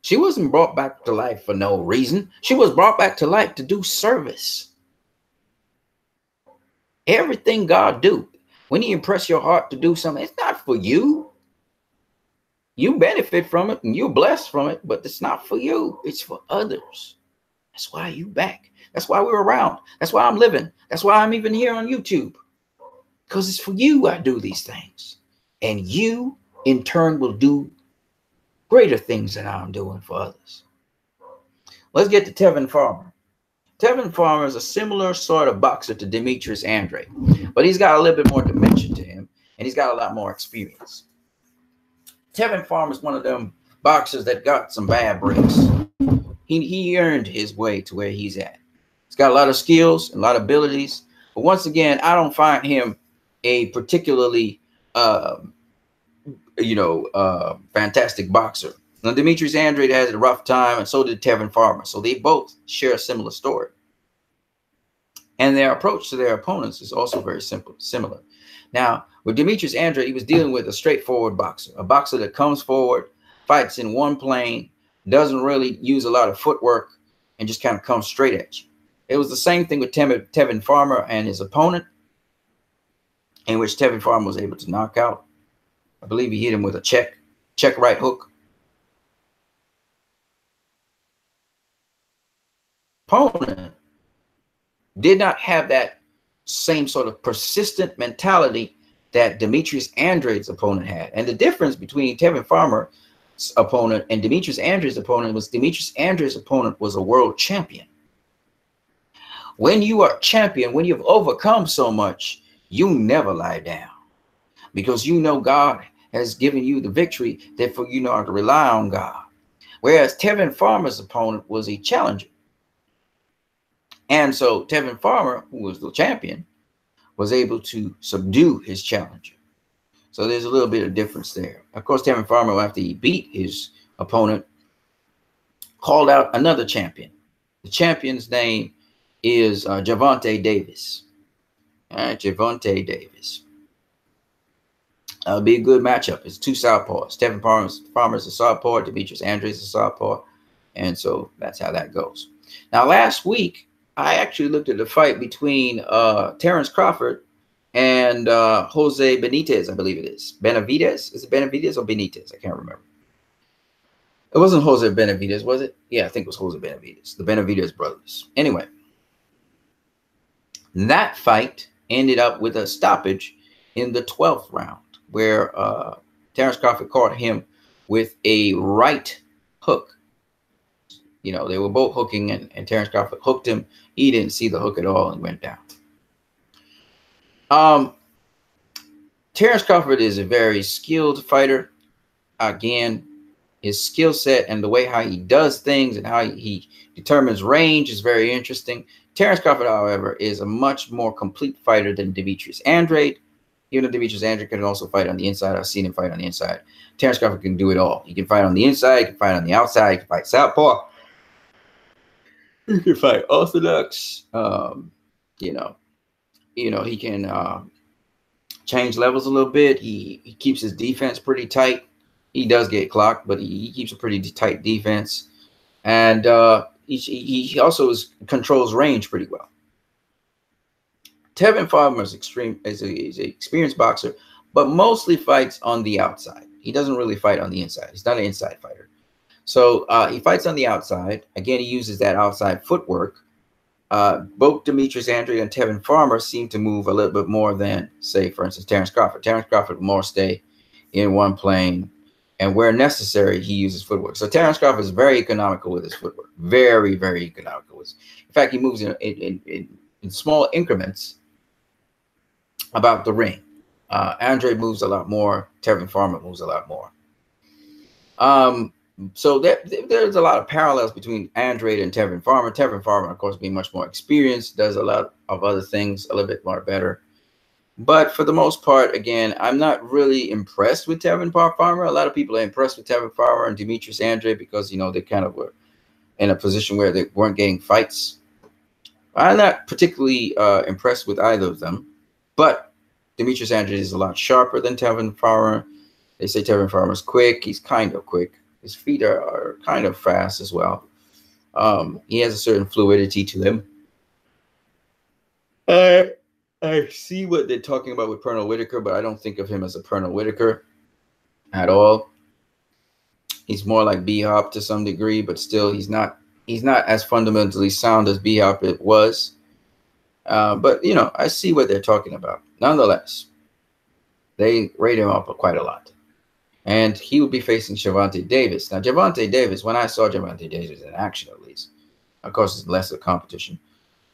she wasn't brought back to life for no reason. She was brought back to life to do service. Everything God do, when he impress your heart to do something, it's not for you. You benefit from it and you're blessed from it, but it's not for you. It's for others. That's why you back. That's why we're around. That's why I'm living. That's why I'm even here on YouTube. Because it's for you I do these things. And you, in turn, will do greater things than I'm doing for others. Let's get to Tevin Farmer. Tevin Farmer is a similar sort of boxer to Demetrius Andrade, but he's got a little bit more dimension to him, and he's got a lot more experience. Tevin Farmer is one of them boxers that got some bad breaks. He earned his way to where he's at. He's got a lot of skills, a lot of abilities, but once again, I don't find him a particularly, fantastic boxer. Now, Demetrius Andrade has a rough time, and so did Tevin Farmer. So they both share a similar story. And their approach to their opponents is also very similar. Now, with Demetrius Andrade, he was dealing with a straightforward boxer, a boxer that comes forward, fights in one plane, doesn't really use a lot of footwork, and just kind of comes straight at you. It was the same thing with Tevin Farmer and his opponent, in which Tevin Farmer was able to knock out. I believe he hit him with a check right hook. Opponent did not have that same sort of persistent mentality that Demetrius Andrade's opponent had. And the difference between Tevin Farmer's opponent and Demetrius Andrade's opponent was Demetrius Andrade's opponent was a world champion. When you are a champion, when you've overcome so much, you never lie down, because you know God has given you the victory. Therefore, you know how to rely on God. Whereas Tevin Farmer's opponent was a challenger. And so Tevin Farmer, who was the champion, was able to subdue his challenger. So there's a little bit of difference there. Of course, Tevin Farmer, after he beat his opponent, called out another champion. The champion's name is Gervonta Davis. All right, Gervonta Davis. That'll be a good matchup. It's two southpaws. Tevin Farmer's a southpaw. Demetrius Andrade's a southpaw. And so that's how that goes. Now, last week, I actually looked at the fight between Terrence Crawford and Jose Benitez, I believe it is. Benavidez? Is it Benavidez or Benitez? I can't remember. It wasn't Jose Benavidez, was it? Yeah, I think it was Jose Benavidez. The Benavidez brothers. Anyway, that fight ended up with a stoppage in the 12th round, where Terrence Crawford caught him with a right hook. You know, they were both hooking, and Terrence Crawford hooked him. He didn't see the hook at all and went down. Terrence Crawford is a very skilled fighter. Again, his skill set and the way how he does things and how he determines range is very interesting. Terrence Crawford, however, is a much more complete fighter than Demetrius Andrade. Even though Demetrius Andrade can also fight on the inside. I've seen him fight on the inside. Terrence Crawford can do it all. He can fight on the inside. He can fight on the outside. He can fight southpaw. He can fight orthodox. He can change levels a little bit. He keeps his defense pretty tight. He does get clocked, but he keeps a pretty tight defense. And he also controls range pretty well. Tevin Farmer is an experienced boxer, but mostly fights on the outside. He doesn't really fight on the inside. He's not an inside fighter. So he fights on the outside. Again, he uses that outside footwork. Both Demetrius Andrade and Tevin Farmer seem to move a little bit more than, say, for instance, Terrence Crawford. Terrence Crawford more stay in one plane, and where necessary, he uses footwork. So Terrence Crawford is very economical with his footwork. Very, very economical. In fact, he moves in small increments about the ring. Andrade moves a lot more. Tevin Farmer moves a lot more. So there's a lot of parallels between Andrade and Tevin Farmer. Tevin Farmer, of course, being much more experienced, does a lot of other things a little bit more better. But for the most part, again, I'm not really impressed with Tevin Farmer. A lot of people are impressed with Tevin Farmer and Demetrius Andrade because, you know, they kind of were in a position where they weren't getting fights. I'm not particularly impressed with either of them. But Demetrius Andrade is a lot sharper than Tevin Farmer. They say Tevin Farmer is quick. He's kind of quick. His feet are kind of fast as well. He has a certain fluidity to him. I see what they're talking about with Pernell Whitaker, but I don't think of him as a Pernell Whitaker at all. He's more like B-Hop to some degree, but still he's not as fundamentally sound as B-Hop it was. But, you know, I see what they're talking about. Nonetheless, they rate him up quite a lot. And he will be facing Gervonta Davis. Now, Gervonta Davis, when I saw Gervonta Davis in action, at least, of course, it's less of competition.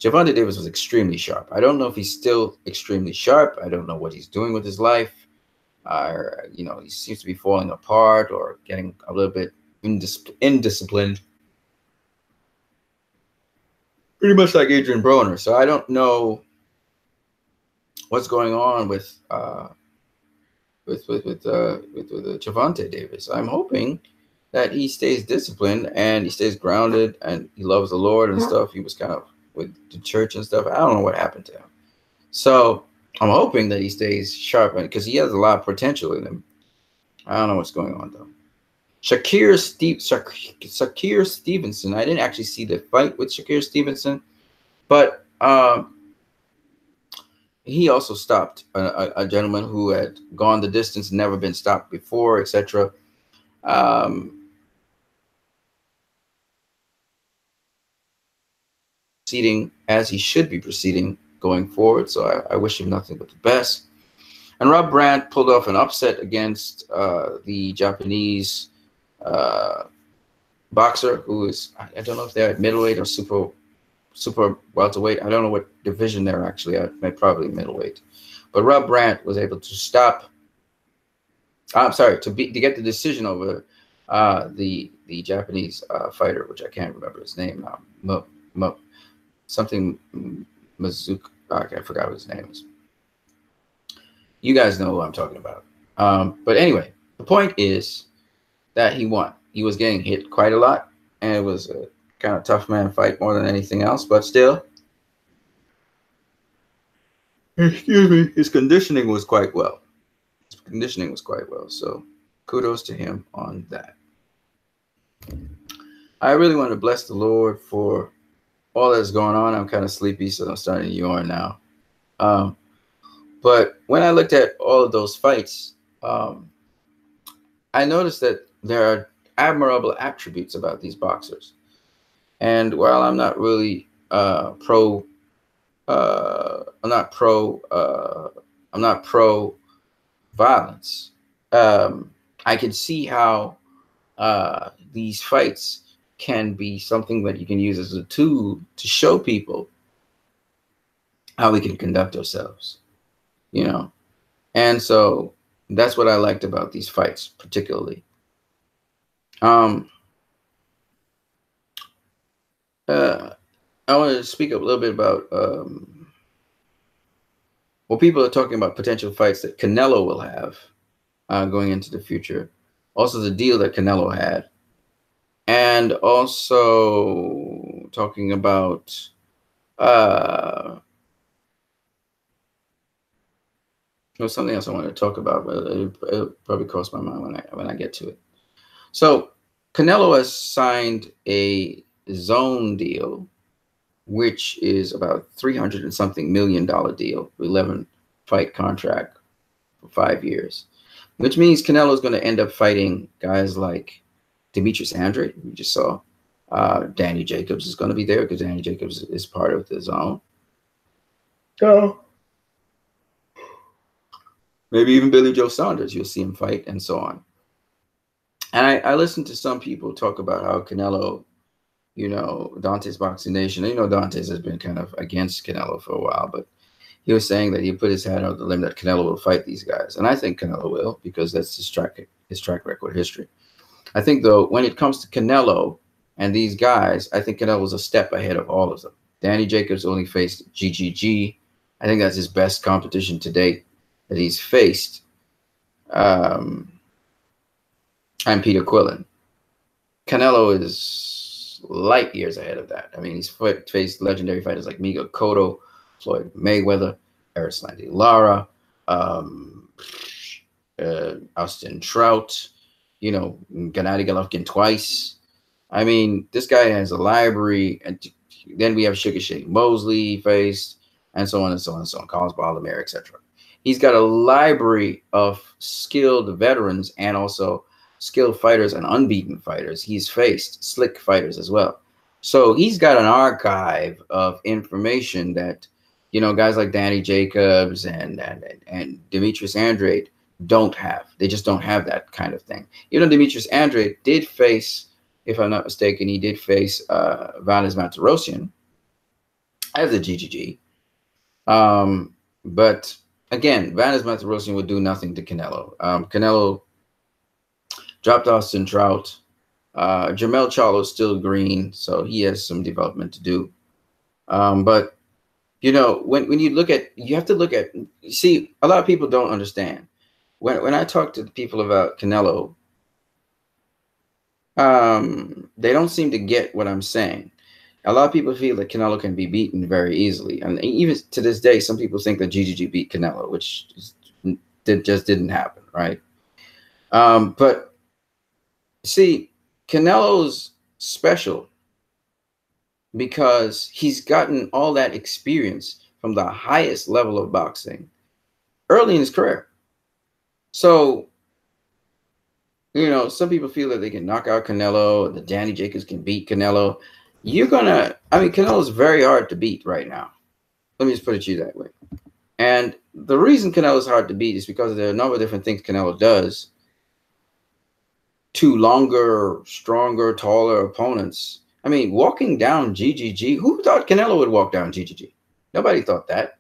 Gervonta Davis was extremely sharp. I don't know if he's still extremely sharp. I don't know what he's doing with his life. You know, he seems to be falling apart or getting a little bit indisciplined. Pretty much like Adrian Broner. So I don't know what's going on with Gervonta Davis. I'm hoping that he stays disciplined and he stays grounded and he loves the Lord and stuff. He was kind of with the church and stuff. I don't know what happened to him. So I'm hoping that he stays sharp because he has a lot of potential in him. I don't know what's going on though. Shakur Stevenson. I didn't actually see the fight with Shakur Stevenson, but he also stopped a gentleman who had gone the distance, never been stopped before, etc. Proceeding as he should be proceeding going forward. So I wish him nothing but the best. And Rob Brant pulled off an upset against the Japanese boxer who is, I don't know if they're at middleweight or super welterweight. I don't know what division they're actually at. Probably middleweight. But Rob Brant was able to stop. I'm sorry, to get the decision over the Japanese fighter, which I can't remember his name now. Something Mazuka. I forgot what his name is. You guys know who I'm talking about. But anyway, the point is that he won. He was getting hit quite a lot, and it was a kind of tough man fight more than anything else. But still, excuse me, his conditioning was quite well. So kudos to him on that. I really want to bless the Lord for all that's going on. I'm kind of sleepy, so I'm starting to yawn now. But when I looked at all of those fights, I noticed that there are admirable attributes about these boxers. And while I'm not really pro violence, I can see how these fights can be something that you can use as a tool to show people how we can conduct ourselves, you know. And so that's what I liked about these fights, particularly. I want to speak a little bit about well, people are talking about potential fights that Canelo will have going into the future. Also, the deal that Canelo had. And also talking about there's something else I wanted to talk about, but it'll probably cross my mind when I get to it. So Canelo has signed a zone deal, which is about $300 and something million deal, 11 fight contract for 5 years, which means Canelo is going to end up fighting guys like Demetrius Andrade. We just saw Danny Jacobs is going to be there because Danny Jacobs is part of the zone. So maybe even Billy Joe Saunders, you'll see him fight and so on. And I listened to some people talk about how Canelo, you know, Dante's Boxing Nation, you know, Dante's has been kind of against Canelo for a while, but he was saying that he put his hand on the limb that Canelo will fight these guys. And I think Canelo will, because that's his track record history. I think, though, when it comes to Canelo and these guys, I think Canelo's a step ahead of all of them. Danny Jacobs only faced GGG. I think that's his best competition to date that he's faced. And Peter Quillen. Canelo is light years ahead of that. I mean, he's faced legendary fighters like Miguel Cotto, Floyd Mayweather, Erislandy Lara, Austin Trout, you know, Gennady Golovkin twice. I mean, this guy has a library. And then we have Sugar Shane Mosley faced, and so on and so on and so on, Carlos Baldomir, etc. He's got a library of skilled veterans and also skilled fighters and unbeaten fighters. He's faced slick fighters as well. So he's got an archive of information that, you know, guys like Danny Jacobs and Demetrius Andrade don't have. They just don't have that kind of thing. You know, Demetrius Andrade did face, if I'm not mistaken, he did face Vanes Martirosyan as a GGG. But again, Vanes Martirosyan would do nothing to Canelo. Canelo dropped Austin Trout. Jermell Charlo's still green, so he has some development to do. But, you know, when you look at, you have to look at, see, a lot of people don't understand. When I talk to people about Canelo, They don't seem to get what I'm saying. A lot of people feel that Canelo can be beaten very easily, and even to this day, some people think that GGG beat Canelo, which just didn't happen, right? But see, Canelo's special because he's gotten all that experience from the highest level of boxing early in his career. So, some people feel that they can knock out Canelo, that Danny Jacobs can beat Canelo. Canelo's very hard to beat right now. Let me just put it to you that way. And the reason Canelo is hard to beat is because there are a number of different things Canelo does to longer, stronger, taller opponents. I mean, walking down GGG, who thought Canelo would walk down GGG? Nobody thought that.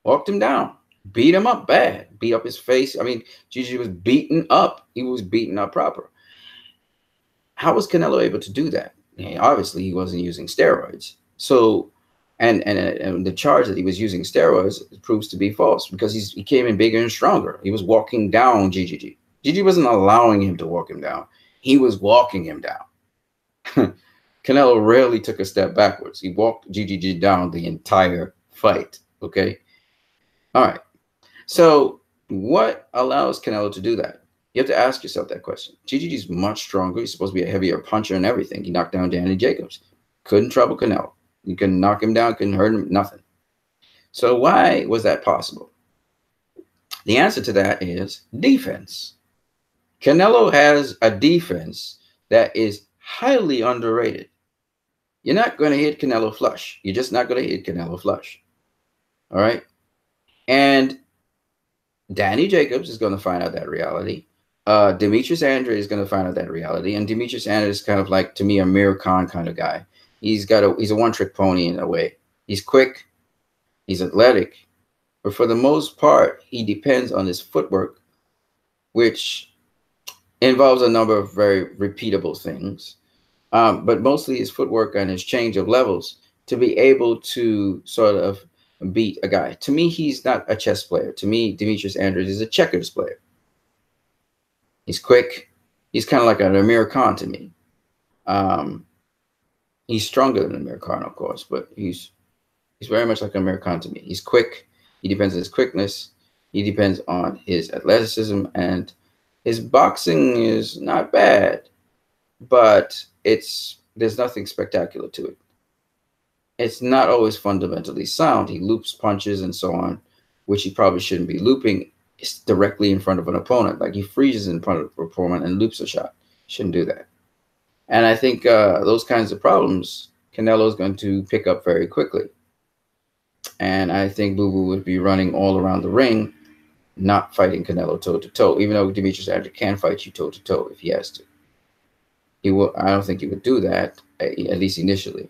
Walked him down, beat him up bad, beat up his face. I mean, GGG was beaten up. He was beaten up proper. How was Canelo able to do that? Obviously, he wasn't using steroids. So, and the charge that he was using steroids proves to be false because he came in bigger and stronger. He was walking down GGG. GG wasn't allowing him to walk him down. He was walking him down. Canelo rarely took a step backwards. He walked GGG down the entire fight. Okay. All right. So what allows Canelo to do that? You have to ask yourself that question. GGG is much stronger. He's supposed to be a heavier puncher and everything. He knocked down Danny Jacobs. Couldn't trouble Canelo. You couldn't knock him down. Couldn't hurt him. Nothing. So why was that possible? The answer to that is defense. Canelo has a defense that is highly underrated. You're not going to hit Canelo flush. You're just not going to hit Canelo flush. All right. And Danny Jacobs is going to find out that reality. Demetrius Andrade is going to find out that reality. And Demetrius Andrade is kind of like, to me, a Mir Khan kind of guy. He's a one-trick pony in a way. He's quick. He's athletic. But for the most part, he depends on his footwork, which involves a number of very repeatable things. But mostly his footwork and his change of levels to be able to sort of beat a guy. To me, he's not a chess player. To me, Demetrius Andrade is a checkers player. He's quick. He's kind of like an Amir Khan to me. He's stronger than Amir Khan, of course, but he's very much like Amir Khan to me. He's quick. He depends on his quickness. He depends on his athleticism, and his boxing is not bad, but there's nothing spectacular to it. It's not always fundamentally sound. He loops punches and so on, which he probably shouldn't be looping directly in front of an opponent. Like he freezes in front of an opponent and loops a shot. Shouldn't do that. And I think those kinds of problems, Canelo is going to pick up very quickly. And I think Boo Boo would be running all around the ring, not fighting Canelo toe-to-toe, even though Demetrius Andrade can fight you toe-to-toe if he has to. I don't think he would do that, at least initially.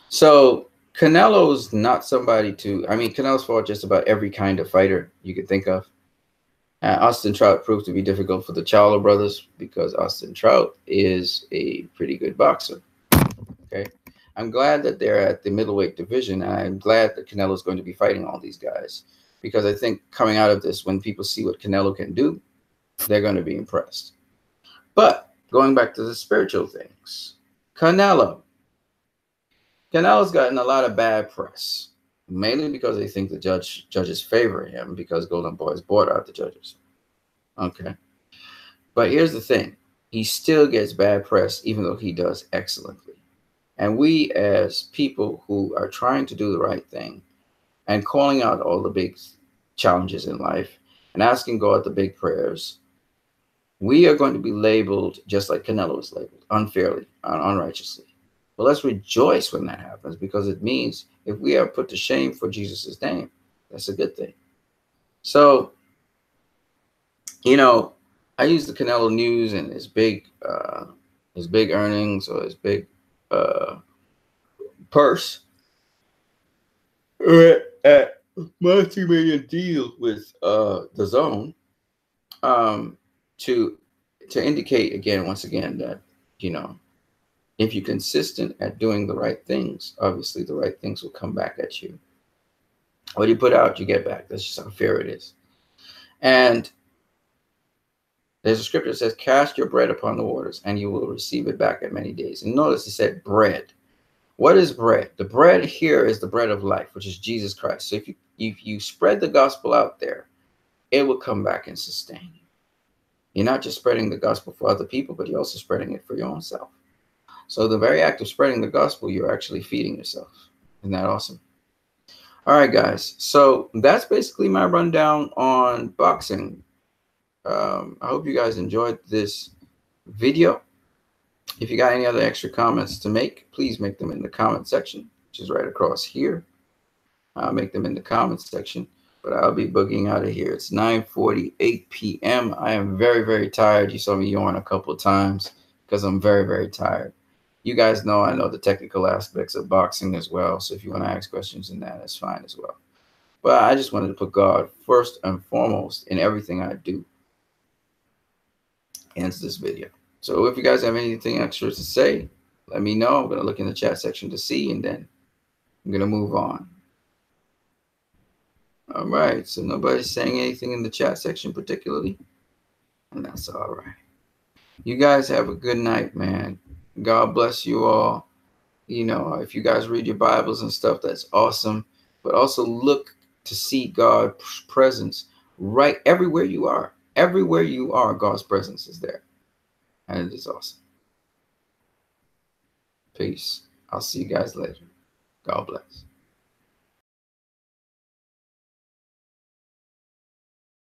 So Canelo's not somebody Canelo's fought just about every kind of fighter you could think of. Austin Trout proved to be difficult for the Chawla brothers because Austin Trout is a pretty good boxer. Okay. I'm glad that they're at the middleweight division. And I'm glad that Canelo's going to be fighting all these guys because I think coming out of this, when people see what Canelo can do, they're going to be impressed. But going back to the spiritual things, Canelo's gotten a lot of bad press, mainly because they think the judges favor him because Golden Boys bought out the judges. Okay. But here's the thing. He still gets bad press, even though he does excellently. And we, as people who are trying to do the right thing and calling out all the big challenges in life and asking God the big prayers, we are going to be labeled just like Canelo is labeled, unfairly, unrighteously. But let's rejoice when that happens because it means if we are put to shame for Jesus' name, that's a good thing. So, I use the Canelo news and his big earnings or his big purse at multi-million deal with the Zone to indicate once again that if you're consistent at doing the right things, obviously the right things will come back at you. What you put out, you get back. That's just how fair it is. And There's a scripture that says, cast your bread upon the waters, and you will receive it back at many days. And notice he said bread. What is bread? The bread here is the bread of life, which is Jesus Christ. So if you spread the gospel out there, it will come back and sustain you. You're not just spreading the gospel for other people, but you're also spreading it for your own self. So the very act of spreading the gospel, you're actually feeding yourself. Isn't that awesome? All right, guys. So that's basically my rundown on boxing. I hope you guys enjoyed this video. If you got any other extra comments to make, please make them in the comment section, which is right across here. I'll make them in the comment section, but I'll be boogieing out of here. It's 9:48 p.m. I am very, very tired. You saw me yawn a couple of times because I'm very, very tired. You guys know I know the technical aspects of boxing as well. So if you want to ask questions in that, that's fine as well. But I just wanted to put God first and foremost in everything I do. Hence this video. So if you guys have anything extra to say, let me know. I'm going to look in the chat section to see, and then I'm going to move on. All right. So nobody's saying anything in the chat section particularly, and that's all right. You guys have a good night, man. God bless you all. You know, if you guys read your Bibles and stuff, that's awesome. But also look to see God's presence right everywhere you are. Everywhere you are, God's presence is there. And it is awesome. Peace. I'll see you guys later. God bless.